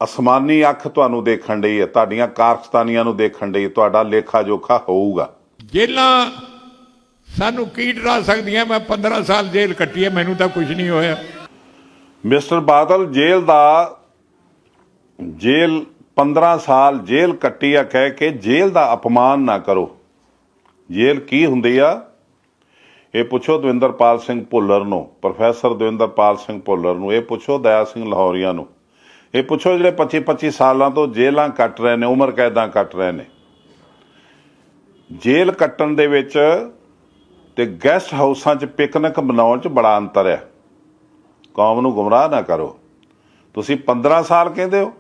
ਅਸਮਾਨੀ ਅੱਖ ਤੁਹਾਨੂੰ ਦੇਖਣ ਡਈ ਹੈ, ਤੁਹਾਡੀਆਂ ਕਾਰਸਤਾਨੀਆਂ ਨੂੰ ਦੇਖਣ ਡਈ। ਤੁਹਾਡਾ ਲੇਖਾ ਜੋਖਾ ਹੋਊਗਾ। ਜੇਲਾਂ ਸਾਨੂੰ ਕੀ ਡਰਾ ਸਕਦੀਆਂ? ਮੈਂ 15 ਸਾਲ ਜੇਲ੍ਹ ਕੱਟੀ ਹੈ, ਮੈਨੂੰ ਤਾਂ ਕੁਝ ਨਹੀਂ ਹੋਇਆ। ਮਿਸਟਰ ਬਾਦਲ, ਜੇਲ੍ਹ 15 ਸਾਲ ਜੇਲ੍ਹ ਕੱਟੀ ਆ ਕਹਿ ਕੇ ਜੇਲ੍ਹ ਦਾ ਅਪਮਾਨ ਨਾ ਕਰੋ। ਜੇਲ੍ਹ ਕੀ ਹੁੰਦੀ ਆ ਇਹ ਪੁੱਛੋ ਦਵਿੰਦਰਪਾਲ ਸਿੰਘ ਭੁੱਲਰ ਨੂੰ, ਪ੍ਰੋਫੈਸਰ ਦਵਿੰਦਰਪਾਲ ਸਿੰਘ ਭੁੱਲਰ ਨੂੰ। ਇਹ ਪੁੱਛੋ ਦਇਆ ਸਿੰਘ ਲਾਹੌਰੀਆ ਨੂੰ। ਇਹ ਪੁੱਛੋ ਜਿਹੜੇ 25-25 ਸਾਲਾਂ ਤੋਂ ਜੇਲ੍ਹਾਂ ਕੱਟ ਰਹੇ ਨੇ, ਉਮਰ ਕੈਦਾਂ ਕੱਟ ਰਹੇ ਨੇ। ਜੇਲ੍ਹ ਕੱਟਣ ਦੇ ਵਿੱਚ ਤੇ ਗੈਸਟ ਹਾਊਸਾਂ 'ਚ ਪਿਕਨਿਕ ਮਨਾਉਣ 'ਚ ਬੜਾ ਅੰਤਰ ਹੈ। ਕੌਮ ਨੂੰ ਗੁੰਮਰਾਹ ਨਾ ਕਰੋ। ਤੁਸੀਂ 15 ਸਾਲ ਕਹਿੰਦੇ ਹੋ,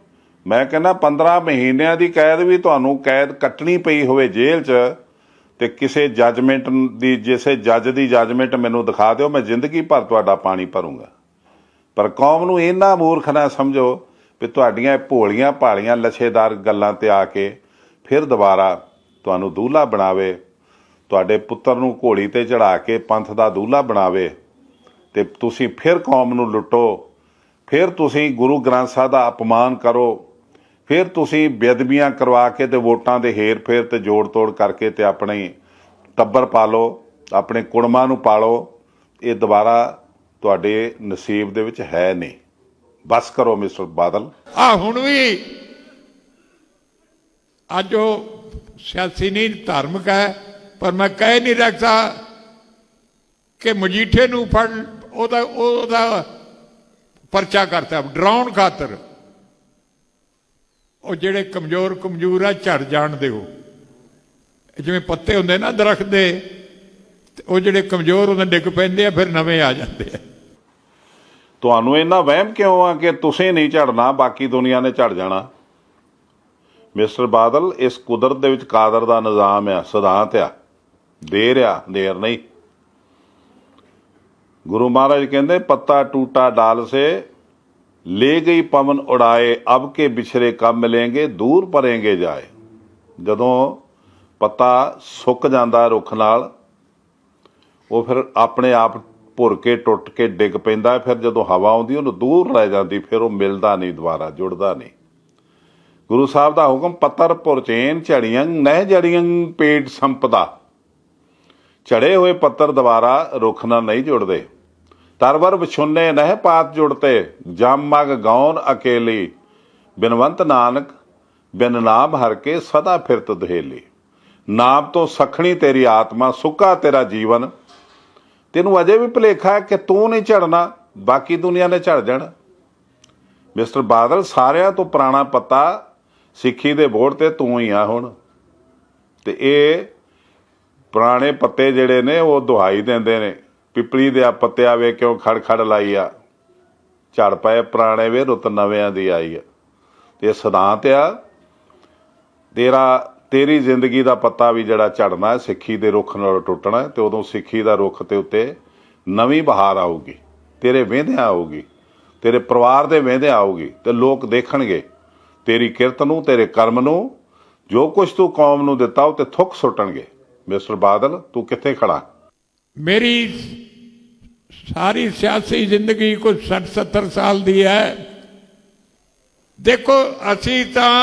ਮੈਂ ਕਹਿੰਦਾ 15 ਮਹੀਨਿਆਂ ਦੀ ਕੈਦ ਵੀ ਤੁਹਾਨੂੰ ਕੈਦ ਕੱਟਣੀ ਪਈ ਹੋਵੇ ਜੇਲ੍ਹ 'ਚ, ਤੇ ਕਿਸੇ ਜੱਜਮੈਂਟ ਦੀ, ਜਿਸੇ ਜੱਜ ਦੀ ਜੱਜਮੈਂਟ ਮੈਨੂੰ ਦਿਖਾ ਦਿਓ, ਮੈਂ ਜ਼ਿੰਦਗੀ ਭਰ ਤੁਹਾਡਾ ਪਾਣੀ ਭਰੂੰਗਾ। ਪਰ ਕੌਮ ਨੂੰ ਇੰਨਾ ਮੂਰਖ ਨਾ ਸਮਝੋ ਵੀ ਤੁਹਾਡੀਆਂ ਭੋਲੀਆਂ ਭਾਲੀਆਂ ਲੱਛੇਦਾਰ ਗੱਲਾਂ ਤੇ ਆ ਕੇ ਫਿਰ ਦੁਬਾਰਾ ਤੁਹਾਨੂੰ ਦੂਲਹਾ ਬਣਾਵੇ, ਤੁਹਾਡੇ ਪੁੱਤਰ ਨੂੰ ਘੋੜੀ ਤੇ ਚੜਾ ਕੇ ਪੰਥ ਦਾ ਦੂਲਹਾ ਬਣਾਵੇ ਤੇ ਤੁਸੀਂ ਫਿਰ ਕੌਮ ਨੂੰ ਲੁੱਟੋ, ਫਿਰ ਤੁਸੀਂ ਗੁਰੂ ਗ੍ਰੰਥ ਸਾਹਿਬ ਦਾ ਅਪਮਾਨ ਕਰੋ, ਫਿਰ ਤੁਸੀਂ ਬੇਅਦਬੀਆਂ ਕਰਵਾ ਕੇ ਤੇ ਵੋਟਾਂ ਦੇ ਹੇਰ ਫੇਰ ਤੇ ਜੋੜ ਤੋੜ ਕਰਕੇ ਤੇ ਆਪਣੇ ਟੱਬਰ ਪਾਲੋ, ਆਪਣੇ ਕੁੜਮਾਂ ਨੂੰ ਪਾਲੋ। ਇਹ ਦੁਬਾਰਾ ਤੁਹਾਡੇ ਨਸੀਬ ਦੇ ਵਿੱਚ ਹੈ ਨਹੀਂ। ਬਸ ਕਰੋ ਮਿਸਟਰ ਬਾਦਲ। ਹੁਣ ਵੀ ਅੱਜ ਉਹ ਸਿਆਸੀ ਨਹੀਂ ਧਾਰਮਿਕ ਹੈ, ਪਰ ਮੈਂ ਕਹਿ ਨਹੀਂ ਰੱਖਦਾ ਕਿ ਮਜੀਠੇ ਨੂੰ ਫੜ ਉਹਦਾ ਪਰਚਾ ਕਰਤਾ ਡਰਾਉਣ ਖਾਤਰ। ਉਹ ਜਿਹੜੇ ਕਮਜ਼ੋਰ ਆ ਝੜ ਜਾਣ ਦਿਓ। ਜਿਵੇਂ ਪੱਤੇ ਹੁੰਦੇ ਨਾ ਦਰਖਤ ਦੇ, ਉਹ ਜਿਹੜੇ ਕਮਜ਼ੋਰ ਹੁੰਦੇ ਡਿੱਗ ਪੈਂਦੇ ਆ, ਫਿਰ ਨਵੇਂ ਆ ਜਾਂਦੇ ਆ। ਤੁਹਾਨੂੰ ਇੰਨਾ ਵਹਿਮ ਕਿਉਂ ਆ ਕਿ ਤੁਸੀਂ ਨਹੀਂ ਝੜਨਾ, ਬਾਕੀ ਦੁਨੀਆ ਨੇ ਝੜ ਜਾਣਾ? ਮਿਸਟਰ ਬਾਦਲ, ਇਸ ਕੁਦਰਤ ਦੇ ਵਿੱਚ ਕਾਦਰ ਦਾ ਨਿਜ਼ਾਮ ਆ, ਸਿਧਾਂਤ ਆ, ਦੇਰ ਨਹੀਂ। ਗੁਰੂ ਮਹਾਰਾਜ ਕਹਿੰਦੇ ਪੱਤਾ ਟੂਟਾ ਡਾਲ ਸੇ ਲੈ ਗਈ ਪਵਨ ਉਡਾਏ, ਅਬ ਕੇ ਵਿਛੜੇ ਕਬ ਮਿਲेंगे ਦੂਰ ਪਰੇਂਗੇ ਜਾਏ। ਜਦੋਂ ਪੱਤਾ ਸੁੱਕ ਜਾਂਦਾ ਰੁੱਖ ਨਾਲ, ਉਹ ਫਿਰ ਆਪਣੇ ਆਪ ਭੁਰ ਕੇ ਟੁੱਟ ਕੇ ਡਿੱਗ ਪੈਂਦਾ। ਫਿਰ ਜਦੋਂ ਹਵਾ ਆਉਂਦੀ ਉਹਨੂੰ ਦੂਰ ਲੈ ਜਾਂਦੀ, ਫਿਰ ਉਹ ਮਿਲਦਾ ਨਹੀਂ, ਦੁਬਾਰਾ ਜੁੜਦਾ ਨਹੀਂ। ਗੁਰੂ ਸਾਹਿਬ ਦਾ ਹੁਕਮ ਪੱਤਰ ਭੁਰਚੇਨ ਝੜੀਆਂ ਨਹਿ ਜੜੀਆਂ ਪੇਟ ਸੰਪਦਾ। ਝੜੇ ਹੋਏ ਪੱਤਰ ਦੁਬਾਰਾ ਰੁੱਖ ਨਾਲ ਨਹੀਂ ਜੁੜਦੇ। ਤਰਵਰ ਵਿਛੁੰਨੇ ਨਹਿ ਪਾਤ ਜੁੜਤੇ, ਜਮ ਮਗ ਗੌਨ ਅਕੇਲੀ, ਬਿਨਵੰਤ ਨਾਨਕ ਬਿਨ ਨਾਮ ਹਰ ਕੇ ਸਦਾ ਫਿਰਤ ਦੁਹੇਲੀ। ਨਾਮ ਤੋਂ ਸਖਣੀ ਤੇਰੀ ਆਤਮਾ, ਸੁੱਕਾ ਤੇਰਾ ਜੀਵਨ। ਤੈਨੂੰ ਅਜੇ ਵੀ ਭੁਲੇਖਾ ਹੈ ਕਿ ਤੂੰ ਨਹੀਂ ਝੜਨਾ, ਬਾਕੀ ਦੁਨੀਆ ਨੇ ਝੜ ਜਾਣਾ। ਮਿਸਟਰ ਬਾਦਲ, ਸਾਰਿਆਂ ਤੋਂ ਪੁਰਾਣਾ ਪੱਤਾ ਸਿੱਖੀ ਦੇ ਬੋਰਡ ਤੇ ਤੂੰ ਹੀ ਆ ਹੁਣ। ਤੇ ਇਹ ਪੁਰਾਣੇ ਪੱਤੇ ਜਿਹੜੇ ਨੇ ਉਹ ਦੁਹਾਈ ਦਿੰਦੇ ਨੇ, ਪਿਪਲੀ ਦੇ ਆ ਪੱਤਿਆ ਵੇ ਕਿਉਂ ਖੜ ਲਾਈ ਆ, ਝੜ ਪਏ ਪੁਰਾਣੇ ਵੇ ਰੁੱਤ ਨਵਿਆਂ ਦੀ ਆਈ ਆ। ਤੇ ਸਿਧਾਂਤ ਆ ਤੇਰੀ ਜ਼ਿੰਦਗੀ ਦਾ ਪੱਤਾ ਵੀ ਜਿਹੜਾ ਝੜਨਾ, ਸਿੱਖੀ ਦੇ ਰੁੱਖ ਨਾਲ ਟੁੱਟਣਾ। ਤੇ ਉਦੋਂ ਸਿੱਖੀ ਦਾ ਰੁੱਖ ਤੇ ਉੱਤੇ ਨਵੀਂ ਬਹਾਰ ਆਊਗੀ, ਤੇਰੇ ਵਹਿੰਦਿਆਂ ਆਊਗੀ, ਤੇਰੇ ਪਰਿਵਾਰ ਦੇ ਵਹਿੰਦਿਆਂ ਆਊਗੀ। ਤੇ ਲੋਕ ਦੇਖਣਗੇ ਤੇਰੀ ਕਿਰਤ ਨੂੰ, ਤੇਰੇ ਕਰਮ ਨੂੰ, ਜੋ ਕੁਛ ਤੂੰ ਕੌਮ ਨੂੰ ਦਿੱਤਾ ਉਹ ਤੇ ਥੁੱਕ ਸੁੱਟਣਗੇ। ਮਿਸਟਰ ਬਾਦਲ, ਤੂੰ ਕਿੱਥੇ ਖੜਾ? ਮੇਰੀ ਸਾਰੀ ਸਿਆਸੀ ਜ਼ਿੰਦਗੀ ਕੁਝ 60-70 ਸਾਲ ਦੀ ਹੈ। ਦੇਖੋ, ਅਸੀਂ ਤਾਂ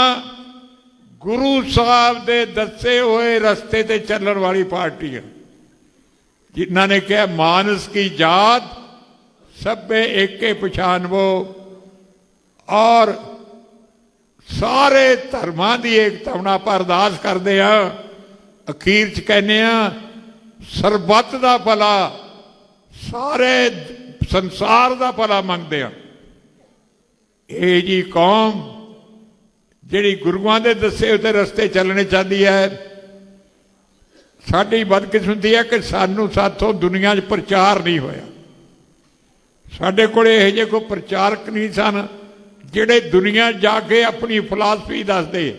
ਗੁਰੂ ਸਾਹਿਬ ਦੇ ਦੱਸੇ ਹੋਏ ਰਸਤੇ ਤੇ ਚੱਲਣ ਵਾਲੀ ਪਾਰਟੀ ਹੈ, ਜਿਨ੍ਹਾਂ ਨੇ ਕਿਹਾ ਮਾਨਸ ਕੀ ਜਾਤ ਸਭੇ ਏਕੇ ਪਛਾਨਵੋ, ਔਰ ਸਾਰੇ ਧਰਮਾਂ ਦੀ ਏਕਤਾ ਨੂੰ ਆਪਾਂ ਅਰਦਾਸ ਕਰਦੇ ਹਾਂ। ਅਖੀਰ 'ਚ ਕਹਿੰਦੇ ਹਾਂ ਸਰਬੱਤ ਦਾ ਭਲਾ, ਸਾਰੇ ਸੰਸਾਰ ਦਾ ਭਲਾ ਮੰਗਦੇ ਹਾਂ। ਇਹ ਜੀ ਕੌਮ ਜਿਹੜੀ ਗੁਰੂਆਂ ਦੇ ਦੱਸੇ ਉੱਤੇ ਰਸਤੇ ਚੱਲਣੇ ਚਾਹੁੰਦੀ ਹੈ, ਸਾਡੀ ਬਦਕਿਸਮਤੀ ਹੈ ਕਿ ਸਾਥੋਂ ਦੁਨੀਆ 'ਚ ਪ੍ਰਚਾਰ ਨਹੀਂ ਹੋਇਆ। ਸਾਡੇ ਕੋਲ ਇਹੋ ਜਿਹੇ ਕੋਈ ਪ੍ਰਚਾਰਕ ਨਹੀਂ ਸਨ ਜਿਹੜੇ ਦੁਨੀਆ ਜਾ ਕੇ ਆਪਣੀ ਫਿਲਾਸਫੀ ਦੱਸਦੇ।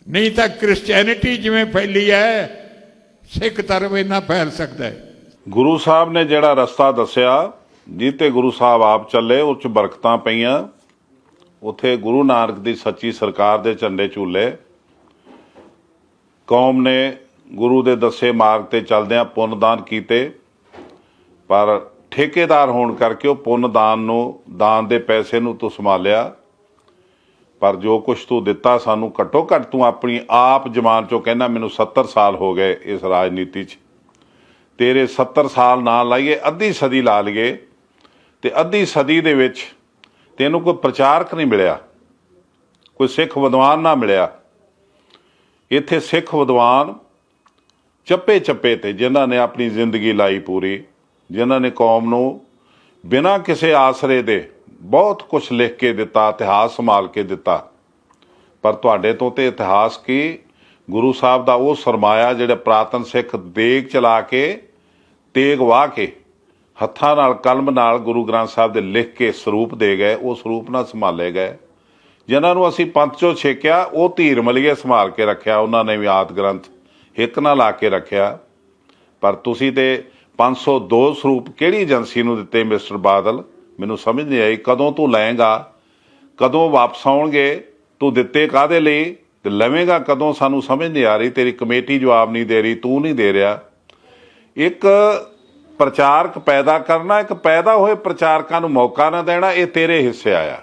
ਨਹੀਂ ਤਾਂ ਕ੍ਰਿਸਚੈਨਿਟੀ ਜਿਵੇਂ ਫੈਲੀ ਹੈ, ਸਿੱਖ ਧਰਮ ਇੰਨਾ ਫੈਲ ਸਕਦਾ ਹੈ। ਗੁਰੂ ਸਾਹਿਬ ਨੇ ਜਿਹੜਾ ਰਸਤਾ ਦੱਸਿਆ, ਜਿੱਤੇ ਗੁਰੂ ਸਾਹਿਬ ਆਪ ਚੱਲੇ, ਉਹ 'ਚ ਬਰਕਤਾਂ ਪਈਆਂ। ਉੱਥੇ ਗੁਰੂ ਨਾਨਕ ਦੀ ਸੱਚੀ ਸਰਕਾਰ ਦੇ ਝੰਡੇ ਝੂਲੇ। ਕੌਮ ਨੇ ਗੁਰੂ ਦੇ ਦੱਸੇ ਮਾਰਗ ਤੇ ਚੱਲਦਿਆਂ ਪੁੰਨਦਾਨ ਕੀਤੇ, ਪਰ ਠੇਕੇਦਾਰ ਹੋਣ ਕਰਕੇ ਉਹ ਪੁੰਨਦਾਨ ਨੂੰ, ਦਾਨ ਦੇ ਪੈਸੇ ਨੂੰ ਤੂੰ ਸੰਭਾਲਿਆ। ਪਰ ਜੋ ਕੁਛ ਤੂੰ ਦਿੱਤਾ ਸਾਨੂੰ, ਘੱਟੋ ਘੱਟ ਤੂੰ ਆਪਣੀ ਆਪ ਜ਼ਬਾਨ 'ਚੋਂ ਕਹਿੰਦਾ ਮੈਨੂੰ 70 ਸਾਲ ਹੋ ਗਏ ਇਸ ਰਾਜਨੀਤੀ 'ਚ। ਤੇਰੇ 70 ਸਾਲ ਨਾ ਲਾਈਏ, ਅੱਧੀ ਸਦੀ ਲਾ ਲਈਏ, ਤੇ ਅੱਧੀ ਸਦੀ ਦੇ ਵਿੱਚ ਤੈਨੂੰ ਕੋਈ ਪ੍ਰਚਾਰਕ ਨਹੀਂ ਮਿਲਿਆ, ਕੋਈ ਸਿੱਖ ਵਿਦਵਾਨ ਨਾ ਮਿਲਿਆ। ਇੱਥੇ ਸਿੱਖ ਵਿਦਵਾਨ ਚੱਪੇ ਤੇ ਜਿਨ੍ਹਾਂ ਨੇ ਆਪਣੀ ਜ਼ਿੰਦਗੀ ਲਾਈ ਪੂਰੀ, ਜਿਨ੍ਹਾਂ ਨੇ ਕੌਮ ਨੂੰ ਬਿਨਾਂ ਕਿਸੇ ਆਸਰੇ ਦੇ ਬਹੁਤ ਕੁਛ ਲਿਖ ਕੇ ਦਿੱਤਾ, ਇਤਿਹਾਸ ਸੰਭਾਲ ਕੇ ਦਿੱਤਾ। ਪਰ ਤੁਹਾਡੇ ਤੋਂ ਤੇ ਇਤਿਹਾਸ ਕੀ, ਗੁਰੂ ਸਾਹਿਬ ਦਾ ਉਹ ਸਰਮਾਇਆ ਜਿਹੜੇ ਪ੍ਰਾਤਨ ਸਿੱਖ ਦੇਗ ਚਲਾ ਕੇ, ਤੇਗ ਵਾਹ ਕੇ, ਹੱਥਾਂ ਨਾਲ ਕਲਮ ਨਾਲ ਗੁਰੂ ਗ੍ਰੰਥ ਸਾਹਿਬ ਦੇ ਲਿਖ ਕੇ ਸਰੂਪ ਦੇ ਗਏ, ਉਹ ਸਰੂਪ ਨਾਲ ਸੰਭਾਲੇ ਗਏ। ਜਿਨ੍ਹਾਂ ਨੂੰ ਅਸੀਂ ਪੰਥ 'ਚੋਂ ਛੇਕਿਆ, ਉਹ ਧੀਰ ਮਲੀਏ ਸੰਭਾਲ ਕੇ ਰੱਖਿਆ, ਉਹਨਾਂ ਨੇ ਵੀ ਆਦਿ ਗ੍ਰੰਥ ਹਿੱਕ ਨਾਲ ਲਾ ਕੇ ਰੱਖਿਆ। ਪਰ ਤੁਸੀਂ ਤੇ 502 ਸਰੂਪ ਕਿਹੜੀ ਏਜੰਸੀ ਨੂੰ ਦਿੱਤੇ ਮਿਸਟਰ ਬਾਦਲ? ਮੈਨੂੰ ਸਮਝ ਨਹੀਂ ਆਈ। ਕਦੋਂ ਤੂੰ ਲਏਗਾ, ਕਦੋਂ ਵਾਪਸ ਆਉਣਗੇ, ਤੂੰ ਦਿੱਤੇ ਕਾਹਦੇ ਲਈ ਤੇ ਲਵੇਂਗਾ ਕਦੋਂ? ਸਾਨੂੰ ਸਮਝ ਨਹੀਂ ਆ ਰਹੀ। ਤੇਰੀ ਕਮੇਟੀ ਜਵਾਬ ਨਹੀਂ ਦੇ ਰਹੀ, ਤੂੰ ਨਹੀਂ ਦੇ ਰਿਹਾ। ਇੱਕ ਪ੍ਰਚਾਰਕ ਪੈਦਾ ਕਰਨਾ, ਇੱਕ ਪੈਦਾ ਹੋਏ ਪ੍ਰਚਾਰਕਾਂ ਨੂੰ ਮੌਕਾ ਨਾ ਦੇਣਾ, ਇਹ ਤੇਰੇ ਹਿੱਸੇ ਆਇਆ।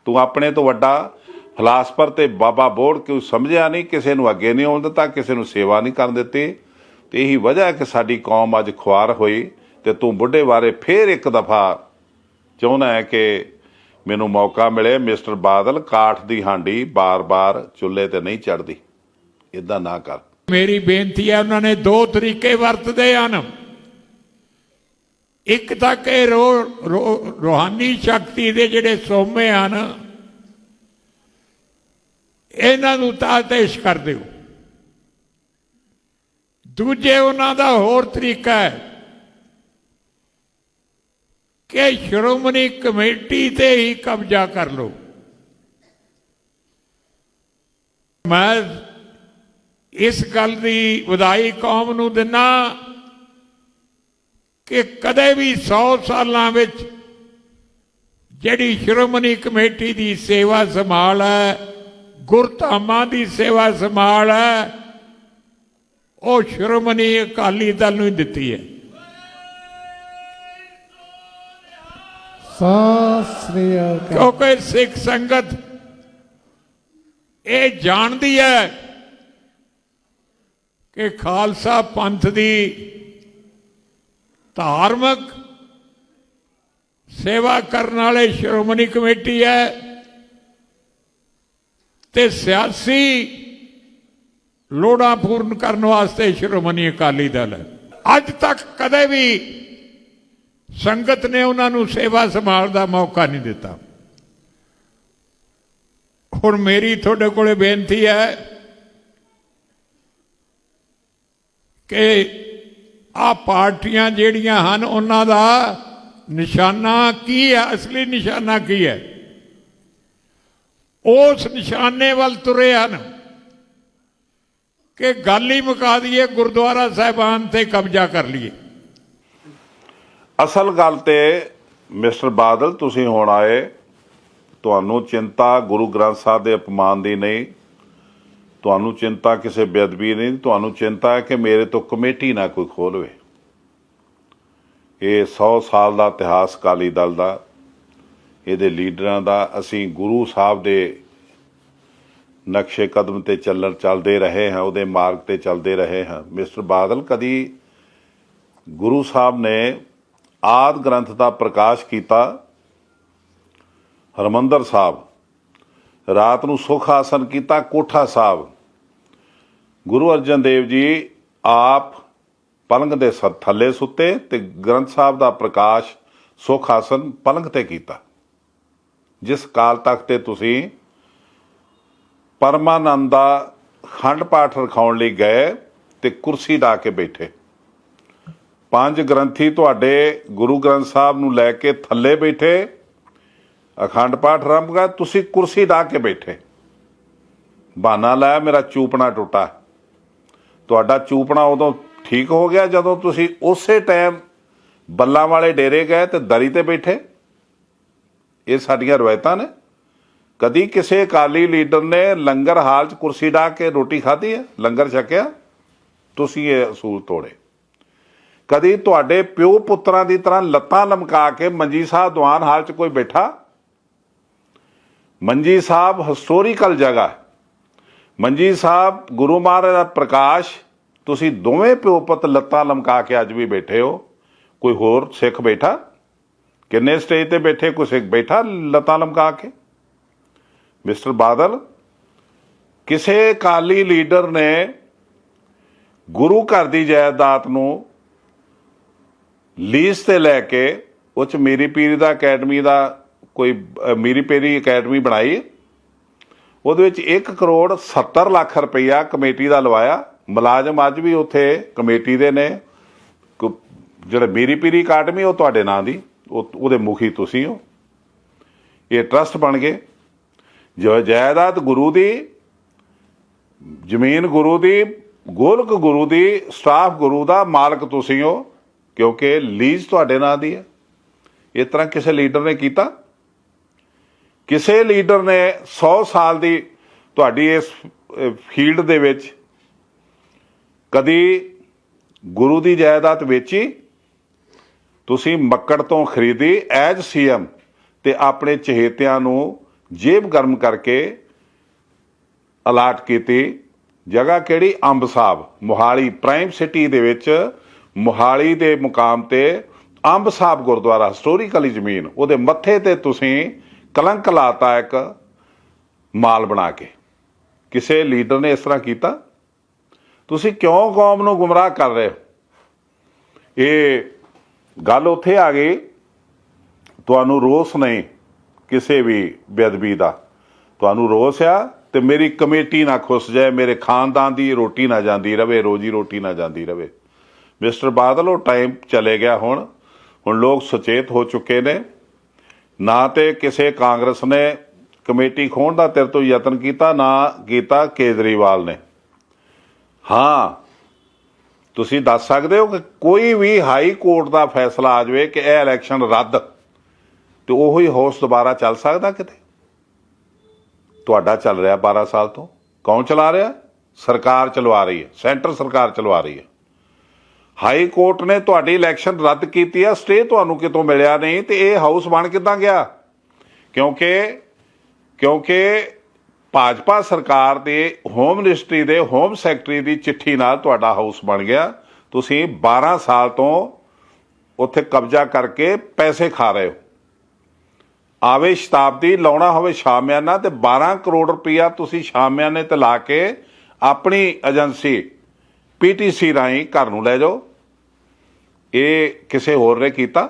ਤੂੰ ਆਪਣੇ ਤੋਂ ਵੱਡਾ ਫਲਾਸਫਰ ਤੇ ਬਾਬਾ ਬੋੜ ਕਿਉਂ ਸਮਝਿਆ ਨਹੀਂ, ਕਿਸੇ ਨੂੰ ਅੱਗੇ ਨਹੀਂ ਆਉਣ ਦਿੱਤਾ, ਕਿਸੇ ਨੂੰ ਸੇਵਾ ਨਹੀਂ ਕਰਨ ਦਿੱਤੀ। ਤੇ ਇਹੀ ਵਜ੍ਹਾ ਹੈ ਕਿ ਸਾਡੀ ਕੌਮ ਅੱਜ ਖੁਆਰ ਹੋਈ। ਤੇ ਤੂੰ ਬੁੱਢੇ ਬਾਰੇ ਫੇਰ ਇੱਕ ਦਫਾ ਚਾਹੁੰਦਾ ਹੈ ਕਿ ਮੈਨੂੰ ਮੌਕਾ ਮਿਲੇ। ਮਿਸਟਰ ਬਾਦਲ, ਕਾਠ ਦੀ ਹਾਂਡੀ ਬਾਰ-ਬਾਰ ਚੁੱਲ੍ਹੇ ਤੇ ਨਹੀਂ ਚੜ੍ਹਦੀ, ਇਦਾਂ ਨਾ ਕਰ। ਮੇਰੀ ਬੇਨਤੀ ਹੈ, ਉਹਨਾਂ ਨੇ ਦੋ ਤਰੀਕੇ ਵਰਤਦੇ ਹਨ। ਇੱਕ ਤਾਂ ਕਿ ਰੂਹਾਨੀ ਸ਼ਕਤੀ ਦੇ ਜਿਹੜੇ ਸੋਮੇ ਹਨ, ਇਹਨਾਂ ਨੂੰ ਤਾਤੇਸ਼ ਕਰ ਦਿਓ। ਦੂਜੇ ਉਹਨਾਂ ਦਾ ਹੋਰ ਤਰੀਕਾ ਹੈ ਕਿ ਸ਼੍ਰੋਮਣੀ ਕਮੇਟੀ ਤੇ ਹੀ ਕਬਜ਼ਾ ਕਰ ਲਓ। ਮੈਂ ਇਸ ਗੱਲ ਦੀ ਵਧਾਈ ਕੌਮ ਨੂੰ ਦਿੰਦਾ ਕਿ ਕਦੇ ਵੀ 100 ਸਾਲਾਂ ਵਿੱਚ ਜਿਹੜੀ ਸ਼੍ਰੋਮਣੀ ਕਮੇਟੀ ਦੀ ਸੇਵਾ ਸੰਭਾਲ ਹੈ, ਗੁਰਧਾਮਾਂ ਦੀ ਸੇਵਾ ਸੰਭਾਲ ਹੈ, ਉਹ ਸ਼੍ਰੋਮਣੀ ਅਕਾਲੀ ਦਲ ਨੂੰ ਹੀ ਦਿੱਤੀ ਹੈ। ਕਿਉਂਕਿ ਸਿੱਖ ਸੰਗਤ ਇਹ ਜਾਣਦੀ ਹੈ ਕਿ ਖਾਲਸਾ ਪੰਥ ਦੀ ਧਾਰਮਿਕ ਸੇਵਾ ਕਰਨ ਵਾਲੇ ਸ਼੍ਰੋਮਣੀ ਕਮੇਟੀ ਹੈ ਤੇ ਸਿਆਸੀ ਲੋੜਾਂ ਪੂਰਨ ਕਰਨ ਵਾਸਤੇ ਸ਼੍ਰੋਮਣੀ ਅਕਾਲੀ ਦਲ ਹੈ। ਅੱਜ ਤੱਕ ਕਦੇ ਵੀ ਸੰਗਤ ਨੇ ਉਹਨਾਂ ਨੂੰ ਸੇਵਾ ਸੰਭਾਲ ਦਾ ਮੌਕਾ ਨਹੀਂ ਦਿੱਤਾ। ਹੁਣ ਮੇਰੀ ਤੁਹਾਡੇ ਕੋਲੇ ਬੇਨਤੀ ਹੈ ਕਿ ਆਹ ਪਾਰਟੀਆਂ ਜਿਹੜੀਆਂ ਹਨ, ਉਹਨਾਂ ਦਾ ਨਿਸ਼ਾਨਾ ਕੀ ਹੈ, ਅਸਲੀ ਨਿਸ਼ਾਨਾ ਕੀ ਹੈ? ਉਸ ਨਿਸ਼ਾਨੇ ਵੱਲ ਤੁਰੇ ਹਨ ਕਿ ਗੱਲ ਹੀ ਮੁਕਾ ਦਈਏ, ਗੁਰਦੁਆਰਾ ਸਾਹਿਬਾਨ ਤੇ ਕਬਜ਼ਾ ਕਰ ਲਈਏ। ਅਸਲ ਗੱਲ ਤੇ ਮਿਸਟਰ ਬਾਦਲ, ਤੁਸੀਂ ਹੁਣ ਆਏ, ਤੁਹਾਨੂੰ ਚਿੰਤਾ ਗੁਰੂ ਗ੍ਰੰਥ ਸਾਹਿਬ ਦੇ ਅਪਮਾਨ ਦੀ ਨਹੀਂ, ਤੁਹਾਨੂੰ ਚਿੰਤਾ ਕਿਸੇ ਬੇਅਦਬੀ ਨਹੀਂ, ਤੁਹਾਨੂੰ ਚਿੰਤਾ ਹੈ ਕਿ ਮੇਰੇ ਤੋਂ ਕਮੇਟੀ ਨਾ ਕੋਈ ਖੋਲ੍ਹਵੇ। ਇਹ 100 ਸਾਲ ਦਾ ਇਤਿਹਾਸ ਅਕਾਲੀ ਦਲ ਦਾ, ਇਹਦੇ ਲੀਡਰਾਂ ਦਾ। ਅਸੀਂ ਗੁਰੂ ਸਾਹਿਬ ਦੇ ਨਕਸ਼ੇ ਕਦਮ ਤੇ ਚੱਲਦੇ ਰਹੇ ਹਾਂ, ਉਹਦੇ ਮਾਰਗ ਤੇ ਚੱਲਦੇ ਰਹੇ ਹਾਂ। ਮਿਸਟਰ ਬਾਦਲ, ਕਦੀ ਗੁਰੂ ਸਾਹਿਬ ਨੇ ਆਦਿ ਗ੍ਰੰਥ ਦਾ ਪ੍ਰਕਾਸ਼ ਕੀਤਾ, ਹਰਿਮੰਦਰ ਸਾਹਿਬ, ਰਾਤ ਨੂੰ ਸੁਖ ਆਸਨ ਕੀਤਾ ਕੋਠਾ ਸਾਹਿਬ। ਗੁਰੂ ਅਰਜਨ ਦੇਵ ਜੀ ਆਪ ਪਲੰਘ ਦੇ ਥੱਲੇ ਸੁੱਤੇ ਤੇ ਗ੍ਰੰਥ ਸਾਹਿਬ ਦਾ ਪ੍ਰਕਾਸ਼ ਸੁਖ ਆਸਨ ਪਲੰਘ ਤੇ ਕੀਤਾ। ਜਿਸ ਕਾਲ ਤੱਕ ਤੇ ਤੁਸੀਂ ਪਰਮਾਨੰਦ ਦਾ ਖੰਡ ਪਾਠ ਰਖਾਉਣ ਲਈ ਗਏ ਤੇ ਕੁਰਸੀ ਢਾ ਕੇ ਬੈਠੇ। 5 ਗ੍ਰੰਥੀ ਤੁਹਾਡੇ ਗੁਰੂ ਗ੍ਰੰਥ ਸਾਹਿਬ ਨੂੰ ਲੈ ਕੇ ਥੱਲੇ ਬੈਠੇ, ਅਖੰਡ ਪਾਠ ਆਰੰਭ ਕਰ, ਤੁਸੀਂ ਕੁਰਸੀ ਢਾ ਕੇ ਬੈਠੇ। ਬਹਾਨਾ ਲਾਇਆ ਮੇਰਾ ਚੂਪਣਾ ਟੁੱਟਾ। ਤੁਹਾਡਾ ਚੂਪਣਾ ਉਦੋਂ ਠੀਕ ਹੋ ਗਿਆ ਜਦੋਂ ਤੁਸੀਂ ਉਸੇ ਟਾਈਮ ਬੱਲਾਂ ਵਾਲੇ ਡੇਰੇ ਗਏ ਤੇ ਦਰੀ ਤੇ ਬੈਠੇ। ਇਹ ਸਾਡੀਆਂ ਰਵਾਇਤਾਂ ਨੇ। ਕਦੀ ਕਿਸੇ ਅਕਾਲੀ ਲੀਡਰ ਨੇ ਲੰਗਰ ਹਾਲ 'ਚ ਕੁਰਸੀ ਢਾ ਕੇ ਰੋਟੀ ਖਾਧੀ ਹੈ, ਲੰਗਰ ਛਕਿਆ? ਤੁਸੀਂ ਇਹ ਅਸੂਲ ਤੋੜੇ। ਕਦੀ ਤੁਹਾਡੇ ਪਿਓ ਪੁੱਤਰਾਂ ਦੀ ਤਰ੍ਹਾਂ ਲੱਤਾਂ ਲਮਕਾ ਕੇ ਮੰਜੀ ਸਾਹਿਬ ਦੀਵਾਨ ਹਾਲ 'ਚ ਕੋਈ ਬੈਠਾ? ਮੰਜੀ ਸਾਹਿਬ ਹਿਸਟੋਰੀਕਲ ਜਗ੍ਹਾ। ਮੰਜੀ ਸਾਹਿਬ ਗੁਰੂ ਮਹਾਰਾਜ ਦਾ ਪ੍ਰਕਾਸ਼, ਤੁਸੀਂ ਦੋਵੇਂ ਪਿਓ ਪੁੱਤ ਲੱਤਾਂ ਲਮਕਾ ਕੇ ਅੱਜ ਵੀ ਬੈਠੇ ਹੋ। ਕੋਈ ਹੋਰ ਸਿੱਖ ਬੈਠਾ? ਕਿੰਨੇ ਸਟੇਜ ਤੇ ਬੈਠੇ ਕੋਈ ਸਿੱਖ ਬੈਠਾ ਲੱਤਾਂ ਲਮਕਾ ਕੇ? ਮਿਸਟਰ ਬਾਦਲ, ਕਿਸੇ ਅਕਾਲੀ ਲੀਡਰ ਨੇ ਗੁਰੂ ਘਰ ਦੀ ਜਾਇਦਾਦ ਨੂੰ ਲੀਜ਼ ਤੇ ਲੈ ਕੇ ਉਹ 'ਚ ਮੀਰੀ ਪੀਰੀ ਦਾ ਅਕੈਡਮੀ ਦਾ ਕੋਈ ਮੀਰੀ ਪੀਰੀ ਅਕੈਡਮੀ ਬਣਾਈ। ਉਹਦੇ ਵਿੱਚ 1 ਕਰੋੜ 70 ਲੱਖ ਰੁਪਈਆ ਕਮੇਟੀ ਦਾ ਲਵਾਇਆ। ਮੁਲਾਜ਼ਮ ਅੱਜ ਵੀ ਉੱਥੇ ਕਮੇਟੀ ਦੇ ਨੇ। ਜਿਹੜੇ ਮੀਰੀ ਪੀਰੀ ਅਕੈਡਮੀ ਉਹ ਤੁਹਾਡੇ ਨਾਂ ਦੀ, ਉਹਦੇ ਮੁਖੀ ਤੁਸੀਂ ਹੋ। ਇਹ ਟਰਸਟ ਬਣ ਗਏ। ਜੋ ਜਾਇਦਾਦ ਗੁਰੂ ਦੀ, ਜ਼ਮੀਨ ਗੁਰੂ ਦੀ, ਗੋਲਕ ਗੁਰੂ ਦੀ, ਸਟਾਫ ਗੁਰੂ ਦਾ, ਮਾਲਕ ਤੁਸੀਂ ਹੋ, ਕਿਉਂਕਿ ਲੀਜ਼ ਤੁਹਾਡੇ ਨਾਂ ਦੀ ਹੈ। ਇਸ ਤਰ੍ਹਾਂ ਕਿਸੇ ਲੀਡਰ ਨੇ ਕੀਤਾ? ਕਿਸੇ ਲੀਡਰ ਨੇ 100 ਸਾਲ ਦੀ ਤੁਹਾਡੀ ਇਸ ਫੀਲਡ ਦੇ ਵਿੱਚ ਕਦੀ ਗੁਰੂ ਦੀ ਜਾਇਦਾਦ ਵੇਚੀ? ਤੁਸੀਂ ਮੱਕੜ ਤੋਂ ਖਰੀਦੀ ਐਜ ਸੀਐਮ ਤੇ ਆਪਣੇ ਚਹੇਤਿਆਂ ਨੂੰ ਜੇਬ ਗਰਮ ਕਰਕੇ ਅਲਾਟ ਕੀਤੀ। ਜਗ੍ਹਾ ਕਿਹੜੀ? ਅੰਬ ਸਾਹਿਬ, ਮੋਹਾਲੀ ਪ੍ਰਾਈਮ ਸਿਟੀ ਦੇ ਵਿੱਚ, ਮੋਹਾਲੀ ਦੇ ਮੁਕਾਮ ਤੇ ਅੰਬ ਸਾਹਿਬ ਗੁਰਦੁਆਰਾ, ਹਿਸਟੋਰੀਕਲੀ ਜ਼ਮੀਨ, ਉਹਦੇ ਮੱਥੇ ਤੇ ਤੁਸੀਂ ਕਲੰਕ ਲਾਤਾ ਇੱਕ ਮਾਲ ਬਣਾ ਕੇ। ਕਿਸੇ ਲੀਡਰ ਨੇ ਇਸ ਤਰ੍ਹਾਂ ਕੀਤਾ? ਤੁਸੀਂ ਕਿਉਂ ਕੌਮ ਨੂੰ ਗੁੰਮਰਾਹ ਕਰ ਰਹੇ ਹੋ? ਇਹ ਗੱਲ ਉੱਥੇ ਆ ਗਈ, ਤੁਹਾਨੂੰ ਰੋਸ ਨਹੀਂ ਕਿਸੇ ਵੀ ਬੇਅਦਬੀ ਦਾ, ਤੁਹਾਨੂੰ ਰੋਸ ਆ ਤੇ ਮੇਰੀ ਕਮੇਟੀ ਨਾ ਖੁੱਸ ਜਾਏ, ਮੇਰੇ ਖਾਨਦਾਨ ਦੀ ਰੋਟੀ ਨਾ ਜਾਂਦੀ ਰਵੇ, ਰੋਜੀ ਰੋਟੀ ਨਾ ਜਾਂਦੀ ਰਵੇ। ਮਿਸਟਰ ਬਾਦਲ, ਉਹ ਟਾਈਮ ਚਲੇ ਗਿਆ। ਹੁਣ ਲੋਕ ਸੁਚੇਤ ਹੋ ਚੁੱਕੇ ਨੇ। ਨਾ ਤੇ ਕਿਸੇ ਕਾਂਗਰਸ ਨੇ ਕਮੇਟੀ ਖੋਹਣ ਦਾ ਤੇਰੇ ਤੋਂ ਯਤਨ ਕੀਤਾ, ਨਾ ਕੀਤਾ ਕੇਜਰੀਵਾਲ ਨੇ। ਹਾਂ, ਤੁਸੀਂ ਦੱਸ ਸਕਦੇ ਹੋ ਕਿ ਕੋਈ ਵੀ ਹਾਈ ਕੋਰਟ ਦਾ ਫੈਸਲਾ ਆ ਜਾਵੇ ਕਿ ਇਹ ਇਲੈਕਸ਼ਨ ਰੱਦ, ਤੇ ਉਹੀ ਹਾਊਸ ਦੁਬਾਰਾ ਚੱਲ ਸਕਦਾ ਕਿਤੇ? ਤੁਹਾਡਾ ਚੱਲ ਰਿਹਾ 12 ਸਾਲ ਤੋਂ। ਕੌਣ ਚਲਾ ਰਿਹਾ? ਸਰਕਾਰ ਚਲਵਾ ਰਹੀ ਹੈ, ਸੈਂਟਰ ਸਰਕਾਰ ਚਲਵਾ ਰਹੀ ਹੈ। ਹਾਈ ਕੋਰਟ ਨੇ ਤੁਹਾਡੀ ਇਲੈਕਸ਼ਨ ਰੱਦ ਕੀਤੀ ਆ, ਸਟੇ ਤੁਹਾਨੂੰ ਕਿਤੋਂ ਮਿਲਿਆ ਨਹੀਂ, ਤੇ ਇਹ ਹਾਊਸ ਬਣ ਕਿੱਦਾਂ ਗਿਆ? ਕਿਉਂਕਿ ਭਾਜਪਾ ਸਰਕਾਰ ਦੇ ਹੋਮ ਮਿਨਿਸਟਰੀ ਦੇ ਹੋਮ ਸੈਕਟਰੀ ਦੀ ਚਿੱਠੀ ਨਾਲ ਤੁਹਾਡਾ ਹਾਊਸ ਬਣ ਗਿਆ। ਤੁਸੀਂ 12 ਸਾਲ ਤੋਂ ਉੱਥੇ ਕਬਜ਼ਾ ਕਰਕੇ ਪੈਸੇ ਖਾ ਰਹੇ ਹੋ। ਆਵੇ ਸ਼ਤਾਬਦੀ ਲਾਉਣਾ ਹੋਵੇ ਸ਼ਾਮਿਆਨਾ, ਤੇ 12 ਕਰੋੜ ਰੁਪਈਆ ਤੁਸੀਂ ਸ਼ਾਮਿਆਨੇ ਤੇ ਲਾ ਕੇ ਆਪਣੀ ਏਜੰਸੀ PTC ਰਾਹੀਂ ਘਰ ਨੂੰ ਲੈ ਜਾਓ। ਇਹ ਕਿਸੇ ਹੋਰ ਨੇ ਕੀਤਾ?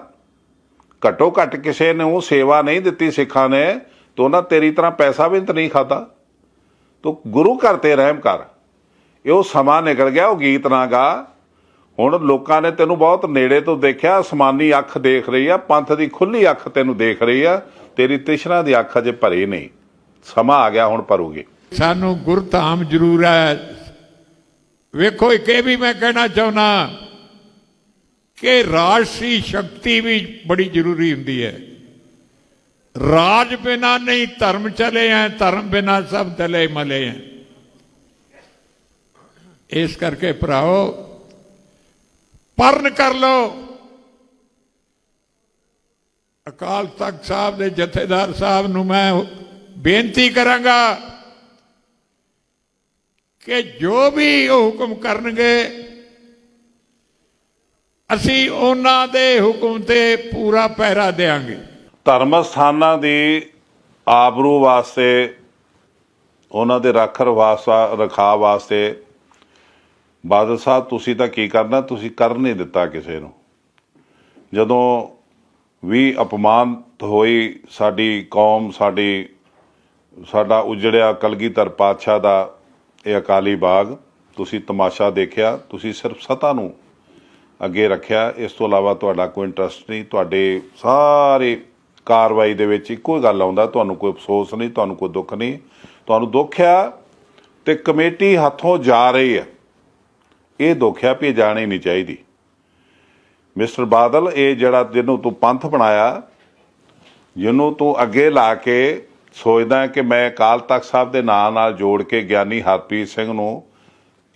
ਘੱਟੋ ਘੱਟ ਕਿਸੇ ਨੂੰ ਸੇਵਾ ਨਹੀਂ ਦਿੱਤੀ ਸਿੱਖਾਂ ਨੇ, ਤੇ ਉਹਨਾਂ ਤੇਰੀ ਤਰ੍ਹਾਂ ਪੈਸਾ ਵੀ ਤਾਂ ਨਹੀਂ ਖਾਦਾ। ਤੂੰ ਗੁਰੂ ਘਰ ਤੇ ਰਹਿਮ ਕਰ। ਇਹ ਉਹ ਸਮਾਂ ਨਿਕਲ ਗਿਆ, ਉਹ ਗੀਤ ਨਾ ਗਾ। ਹੁਣ ਲੋਕਾਂ ਨੇ ਤੈਨੂੰ ਬਹੁਤ ਨੇੜੇ ਤੋਂ ਦੇਖਿਆ, ਅਸਮਾਨੀ ਅੱਖ ਦੇਖ ਰਹੀ ਆ, ਪੰਥ ਦੀ ਖੁੱਲੀ ਅੱਖ ਤੈਨੂੰ ਦੇਖ ਰਹੀ ਆ, ਤੇਰੀ ਤ੍ਰਿਸ਼ਨਾ ਦੀ ਅੱਖ ਅਜੇ ਭਰੀ ਨਹੀਂ। ਸਮਾਂ ਆ ਗਿਆ, ਹੁਣ ਭਰੂਗੀ। ਸਾਨੂੰ ਗੁਰਧਾਮ ਜ਼ਰੂਰ ਹੈ। ਵੇਖੋ, ਇੱਕ ਇਹ ਵੀ ਮੈਂ ਕਹਿਣਾ ਚਾਹੁੰਦਾ ਕਿ ਰਾਜਸੀ ਸ਼ਕਤੀ ਵੀ ਬੜੀ ਜ਼ਰੂਰੀ ਹੁੰਦੀ ਹੈ। ਰਾਜ ਬਿਨਾ ਨਹੀਂ ਧਰਮ ਚਲੇ ਹੈ, ਧਰਮ ਬਿਨਾ ਸਭ ਤਲੇ ਮਲੇ ਹੈ। ਇਸ ਕਰਕੇ ਭਰਾਓ, ਪਰਨ ਕਰ ਲਓ। ਅਕਾਲ ਤਖਤ ਸਾਹਿਬ ਦੇ ਜਥੇਦਾਰ ਸਾਹਿਬ ਨੂੰ ਮੈਂ ਬੇਨਤੀ ਕਰਾਂਗਾ ਕਿ ਜੋ ਵੀ ਉਹ ਹੁਕਮ ਕਰਨਗੇ, ਅਸੀਂ ਉਹਨਾਂ ਦੇ ਹੁਕਮ ਤੇ ਪੂਰਾ ਪਹਿਰਾ ਦੇਵਾਂਗੇ। ਧਰਮ ਸਥਾਨਾਂ ਦੀ ਆਬਰੂ ਵਾਸਤੇ, ਉਹਨਾਂ ਦੇ ਰਖਾਅ ਵਾਸਤੇ ਬਾਦਲ ਸਾਹਿਬ ਤੁਸੀਂ ਤਾਂ ਕੀ ਕਰਨਾ? ਤੁਸੀਂ ਕਰ ਨਹੀਂ ਦਿੱਤਾ ਕਿਸੇ ਨੂੰ। ਜਦੋਂ ਵੀ ਅਪਮਾਨਿਤ ਹੋਈ ਸਾਡੀ ਕੌਮ, ਸਾਡਾ ਉਜੜਿਆ ਕਲਗੀਧਰ ਪਾਤਸ਼ਾਹ ਦਾ ਇਹ ਅਕਾਲੀ ਬਾਗ, ਤੁਸੀਂ ਤਮਾਸ਼ਾ ਦੇਖਿਆ। ਤੁਸੀਂ ਸਿਰਫ ਸੱਤਾ ਨੂੰ ਅੱਗੇ ਰੱਖਿਆ, ਇਸ ਤੋਂ ਇਲਾਵਾ ਤੁਹਾਡਾ ਕੋਈ ਇੰਟਰਸਟ ਨਹੀਂ। ਤੁਹਾਡੇ ਸਾਰੇ ਕਾਰਵਾਈ ਦੇ ਵਿੱਚ ਇੱਕੋ ਹੀ ਗੱਲ ਆਉਂਦਾ, ਤੁਹਾਨੂੰ ਕੋਈ ਅਫਸੋਸ ਨਹੀਂ, ਤੁਹਾਨੂੰ ਕੋਈ ਦੁੱਖ ਨਹੀਂ। ਤੁਹਾਨੂੰ ਦੁੱਖ ਆ ਤੇ ਕਮੇਟੀ ਹੱਥੋਂ ਜਾ ਰਹੀ ਹੈ, ਇਹ ਦੁੱਖ ਆ ਵੀ ਇਹ ਜਾਣੀ ਨਹੀਂ ਚਾਹੀਦੀ। ਮਿਸਟਰ ਬਾਦਲ, ਇਹ ਜਿਹੜਾ ਜਿਹਨੂੰ ਤੂੰ ਪੰਥ ਬਣਾਇਆ, ਜਿਹਨੂੰ ਤੂੰ ਅੱਗੇ ਲਾ ਕੇ ਸੋਚਦਾ ਕਿ ਮੈਂ ਅਕਾਲ ਤਖਤ ਸਾਹਿਬ ਦੇ ਨਾਂ ਨਾਲ ਜੋੜ ਕੇ ਗਿਆਨੀ ਹਰਪ੍ਰੀਤ ਸਿੰਘ ਨੂੰ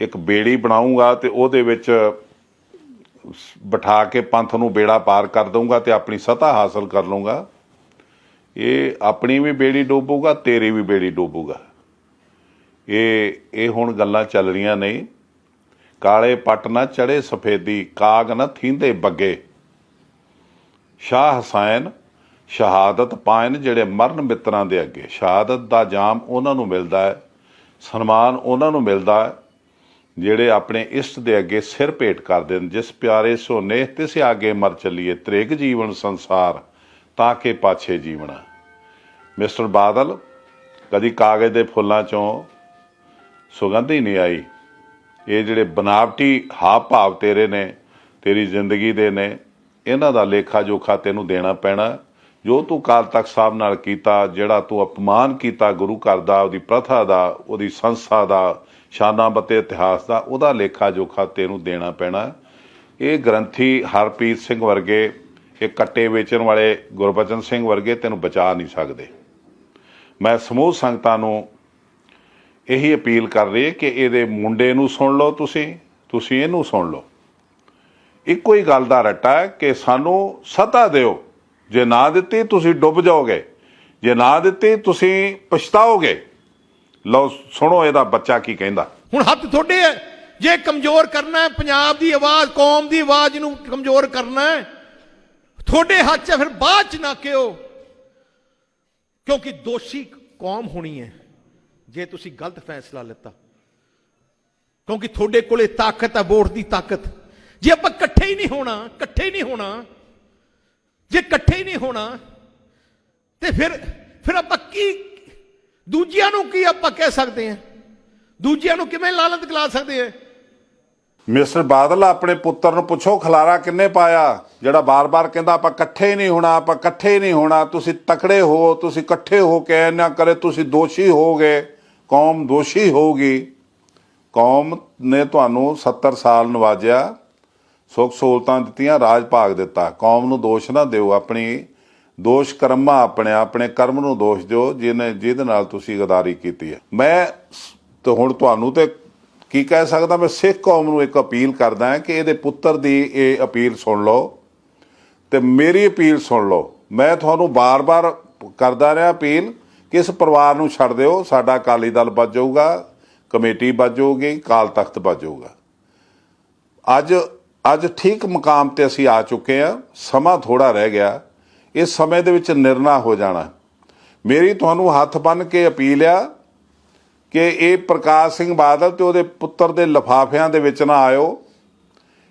ਇੱਕ ਬੇੜੀ ਬਣਾਊਂਗਾ ਤੇ ਉਹਦੇ ਵਿੱਚ ਬਿਠਾ ਕੇ ਪੰਥ ਨੂੰ ਬੇੜਾ ਪਾਰ ਕਰ ਦਊਂਗਾ ਤੇ ਆਪਣੀ ਸੱਤਾ ਹਾਸਲ ਕਰ ਲਊਂਗਾ, ਇਹ ਆਪਣੀ ਵੀ ਬੇੜੀ ਡੋਬੂਗਾ, ਤੇਰੀ ਵੀ ਬੇੜੀ ਡੋਬੂਗਾ। ਇਹ ਹੁਣ ਗੱਲਾਂ ਚੱਲ ਰਹੀਆਂ ਨਹੀਂ। ਕਾਲੇ ਪੱਟ ਨਾ ਚੜੇ ਸਫੇਦੀ, ਕਾਗ ਨਾ ਥੀਂਦੇ ਬੱਗੇ। ਸ਼ਾਹ ਹਸੈਨ ਸ਼ਹਾਦਤ ਪਾਇਨ ਜਿਹੜੇ ਮਰਨ ਮਿੱਤਰਾਂ ਦੇ ਅੱਗੇ। ਸ਼ਹਾਦਤ ਦਾ ਜਾਮ ਉਹਨਾਂ ਨੂੰ ਮਿਲਦਾ ਹੈ, ਸਨਮਾਨ ਉਹਨਾਂ ਨੂੰ ਮਿਲਦਾ ਹੈ ਜਿਹੜੇ ਆਪਣੇ ਇਸ਼ਟ ਦੇ ਅੱਗੇ ਸਿਰ ਭੇਟ ਕਰਦੇ ਨੇ। ਜਿਸ ਪਿਆਰੇ ਸੋ ਨੇਹ ਤਿਸ ਆਗੇ ਮਰ ਚੱਲੀਏ, ਤ੍ਰਿਗ ਜੀਵਨ ਸੰਸਾਰ ਤਾਂ ਕਿ ਪਾਛੇ ਜੀਵਣਾ। ਮਿਸਟਰ ਬਾਦਲ, ਕਦੀ ਕਾਗਜ਼ ਦੇ ਫੁੱਲਾਂ ਚੋਂ ਸੁਗੰਧ ਹੀ ਨਹੀਂ ਆਈ। ਇਹ ਜਿਹੜੇ ਬਨਾਵਟੀ ਹਾਵ ਭਾਵ ਤੇਰੇ ਨੇ, ਤੇਰੀ ਜ਼ਿੰਦਗੀ ਦੇ ਨੇ, ਇਹਨਾਂ ਦਾ ਲੇਖਾ ਜੋਖਾ ਤੈਨੂੰ ਦੇਣਾ ਪੈਣਾ। ਜੋ ਤੂੰ ਅਕਾਲ ਤਖਤ ਸਾਹਿਬ ਨਾਲ ਕੀਤਾ, ਜਿਹੜਾ ਤੂੰ ਅਪਮਾਨ ਕੀਤਾ ਗੁਰੂ ਘਰ ਦਾ, ਉਹਦੀ ਪ੍ਰਥਾ ਦਾ, ਉਹਦੀ ਸੰਸਥਾ ਦਾ, ਸ਼ਾਨਾਂ ਬੱਤੇ ਇਤਿਹਾਸ ਦਾ, ਉਹਦਾ ਲੇਖਾ ਜੋਖਾ ਤੈਨੂੰ ਦੇਣਾ ਪੈਣਾ। ਇਹ ਗ੍ਰੰਥੀ ਹਰਪ੍ਰੀਤ ਸਿੰਘ ਵਰਗੇ, ਇਹ ਕੱਟੇ ਵੇਚਣ ਵਾਲੇ ਗੁਰਬਚਨ ਸਿੰਘ ਵਰਗੇ ਤੈਨੂੰ ਬਚਾ ਨਹੀਂ ਸਕਦੇ। ਮੈਂ ਸਮੂਹ ਸੰਗਤਾਂ ਨੂੰ ਇਹੀ ਅਪੀਲ ਕਰ ਰਹੀ ਕਿ ਇਹਦੇ ਮੁੰਡੇ ਨੂੰ ਸੁਣ ਲਓ, ਤੁਸੀਂ ਇਹਨੂੰ ਸੁਣ ਲਓ। ਇੱਕੋ ਹੀ ਗੱਲ ਦਾ ਰੱਟਾ ਹੈ ਕਿ ਸਾਨੂੰ ਸੱਤਾ ਦਿਓ, ਜੇ ਨਾ ਦਿੱਤੀ ਤੁਸੀਂ ਡੁੱਬ ਜਾਓਗੇ, ਜੇ ਨਾ ਦਿੱਤੀ ਤੁਸੀਂ ਪਛਤਾਓਗੇ। ਲਓ ਸੁਣੋ ਇਹਦਾ ਬੱਚਾ ਕੀ ਕਹਿੰਦਾ। ਹੁਣ ਹੱਥ ਤੁਹਾਡੇ ਹੈ, ਜੇ ਕਮਜ਼ੋਰ ਕਰਨਾ ਹੈ ਪੰਜਾਬ ਦੀ ਆਵਾਜ਼, ਕੌਮ ਦੀ ਆਵਾਜ਼ ਨੂੰ ਕਮਜ਼ੋਰ ਕਰਨਾ ਹੈ, ਤੁਹਾਡੇ ਹੱਥ 'ਚ ਹੈ। ਫਿਰ ਬਾਅਦ 'ਚ ਨਾ ਕਿਓ, ਕਿਉਂਕਿ ਦੋਸ਼ੀ ਕੌਮ ਹੋਣੀ ਹੈ ਜੇ ਤੁਸੀਂ ਗਲਤ ਫੈਸਲਾ ਲਿੱਤਾ, ਕਿਉਂਕਿ ਤੁਹਾਡੇ ਕੋਲੇ ਤਾਕਤ ਹੈ, ਵੋਟ ਦੀ ਤਾਕਤ। ਜੇ ਆਪਾਂ ਇਕੱਠੇ ਹੀ ਨਹੀਂ ਹੋਣਾ, ਜੇ ਇਕੱਠੇ ਹੀ ਨਹੀਂ ਹੋਣਾ ਤੇ ਫਿਰ ਆਪਾਂ ਕੀ, ਦੂਜਿਆਂ ਨੂੰ ਕੀ ਆਪਾਂ ਕਹਿ ਸਕਦੇ ਹਾਂ, ਦੂਜਿਆਂ ਨੂੰ ਕਿਵੇਂ ਲਾਲਤ ਗਲਾ ਸਕਦੇ ਹਾਂ। ਮਿਸਟਰ ਬਾਦਲ, ਆਪਣੇ ਪੁੱਤਰ ਨੂੰ ਪੁੱਛੋ ਖਲਾਰਾ ਕਿੰਨੇ ਪਾਇਆ, ਜਿਹੜਾ ਬਾਰ-ਬਾਰ ਕਹਿੰਦਾ ਆਪਾਂ ਇਕੱਠੇ ਹੀ ਨਹੀਂ ਹੋਣਾ, ਆਪਾਂ ਇਕੱਠੇ ਹੀ ਨਹੀਂ ਹੋਣਾ। ਤੁਸੀਂ ਤਕੜੇ ਹੋ, ਤੁਸੀਂ ਇਕੱਠੇ ਹੋ ਕੇ ਨਾ ਕਰੇ ਤੁਸੀਂ ਦੋਸ਼ੀ ਹੋਗੇ, ਕੌਮ ਦੋਸ਼ੀ ਹੋਊਗੀ। ਕੌਮ ਨੇ ਤੁਹਾਨੂੰ 70 ਸਾਲ ਨਵਾਜਿਆ, ਸੁੱਖ ਸਹੂਲਤਾਂ ਦਿੱਤੀਆਂ, ਰਾਜ ਭਾਗ ਦਿੱਤਾ। ਕੌਮ ਨੂੰ ਦੋਸ਼ ਨਾ ਦਿਓ, ਆਪਣੀ ਦੋਸ਼ ਕਰਮਾਂ, ਆਪਣੇ ਕਰਮ ਨੂੰ ਦੋਸ਼ ਦਿਓ ਜਿਹਦੇ ਨਾਲ ਤੁਸੀਂ ਗਦਾਰੀ ਕੀਤੀ ਹੈ। ਮੈਂ ਤੇ ਹੁਣ ਤੁਹਾਨੂੰ ਤੇ ਕੀ ਕਹਿ ਸਕਦਾ, ਮੈਂ ਸਿੱਖ ਕੌਮ ਨੂੰ ਇੱਕ ਅਪੀਲ ਕਰਦਾ ਹਾਂ ਕਿ ਇਹਦੇ ਪੁੱਤਰ ਦੀ ਇਹ ਅਪੀਲ ਸੁਣ ਲਓ ਤੇ ਮੇਰੀ ਅਪੀਲ ਸੁਣ ਲਓ। ਮੈਂ ਤੁਹਾਨੂੰ ਬਾਰ-ਬਾਰ ਕਰਦਾ ਰਿਹਾ ਅਪੀਲ ਕਿ ਇਸ ਪਰਿਵਾਰ ਨੂੰ ਛੱਡ ਦਿਓ। ਸਾਡਾ ਅਕਾਲੀ ਦਲ ਬਚ ਜਾਊਗਾ, ਕਮੇਟੀ ਬਚ ਜਾਊਗੀ, ਅਕਾਲ ਤਖਤ ਬਚ ਜਾਊਗਾ। ਅੱਜ ਠੀਕ ਮੁਕਾਮ ਤੇ ਅਸੀਂ ਆ ਚੁੱਕੇ ਹਾਂ, ਸਮਾਂ ਥੋੜਾ ਰਹਿ ਗਿਆ, ਇਸ ਸਮੇਂ ਦੇ ਵਿੱਚ ਨਿਰਣਾ ਹੋ ਜਾਣਾ। ਮੇਰੀ ਤੁਹਾਨੂੰ ਹੱਥ ਬੰਨ੍ਹ ਕੇ ਅਪੀਲ ਆ ਕਿ ਇਹ ਪ੍ਰਕਾਸ਼ ਸਿੰਘ ਬਾਦਲ ਤੇ ਉਹਦੇ ਪੁੱਤਰ ਦੇ ਲਿਫਾਫਿਆਂ ਦੇ ਵਿੱਚ ਨਾ ਆਇਓ,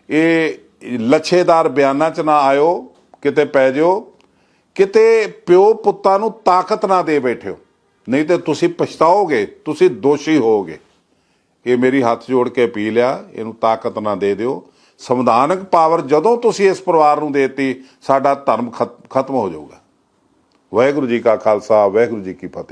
ਇਹ ਲੱਛੇਦਾਰ ਬਿਆਨਾਂ 'ਚ ਨਾ ਆਇਓ, ਕਿਤੇ ਪੈ ਜਾਓ, ਕਿਤੇ ਪਿਓ ਪੁੱਤਾਂ ਨੂੰ ਤਾਕਤ ਨਾ ਦੇ ਬੈਠਿਓ, ਨਹੀਂ ਤੇ ਤੁਸੀਂ ਪਛਤਾਓਗੇ, ਤੁਸੀਂ ਦੋਸ਼ੀ ਹੋਵੋਗੇ। ਇਹ ਮੇਰੀ ਹੱਥ ਜੋੜ ਕੇ ਅਪੀਲ ਆ, ਇਹਨੂੰ ਤਾਕਤ ਨਾ ਦੇ ਦਿਓ। ਸੰਵਿਧਾਨਕ ਪਾਵਰ ਜਦੋਂ ਤੁਸੀਂ ਇਸ ਪਰਿਵਾਰ ਨੂੰ ਦੇਤੀ, ਸਾਡਾ ਧਰਮ ਖਤਮ ਹੋ ਜਾਊਗਾ। ਵਾਹਿਗੁਰੂ ਜੀ ਕਾ ਖਾਲਸਾ, ਵਾਹਿਗੁਰੂ ਜੀ ਕੀ ਫਤਿਹ।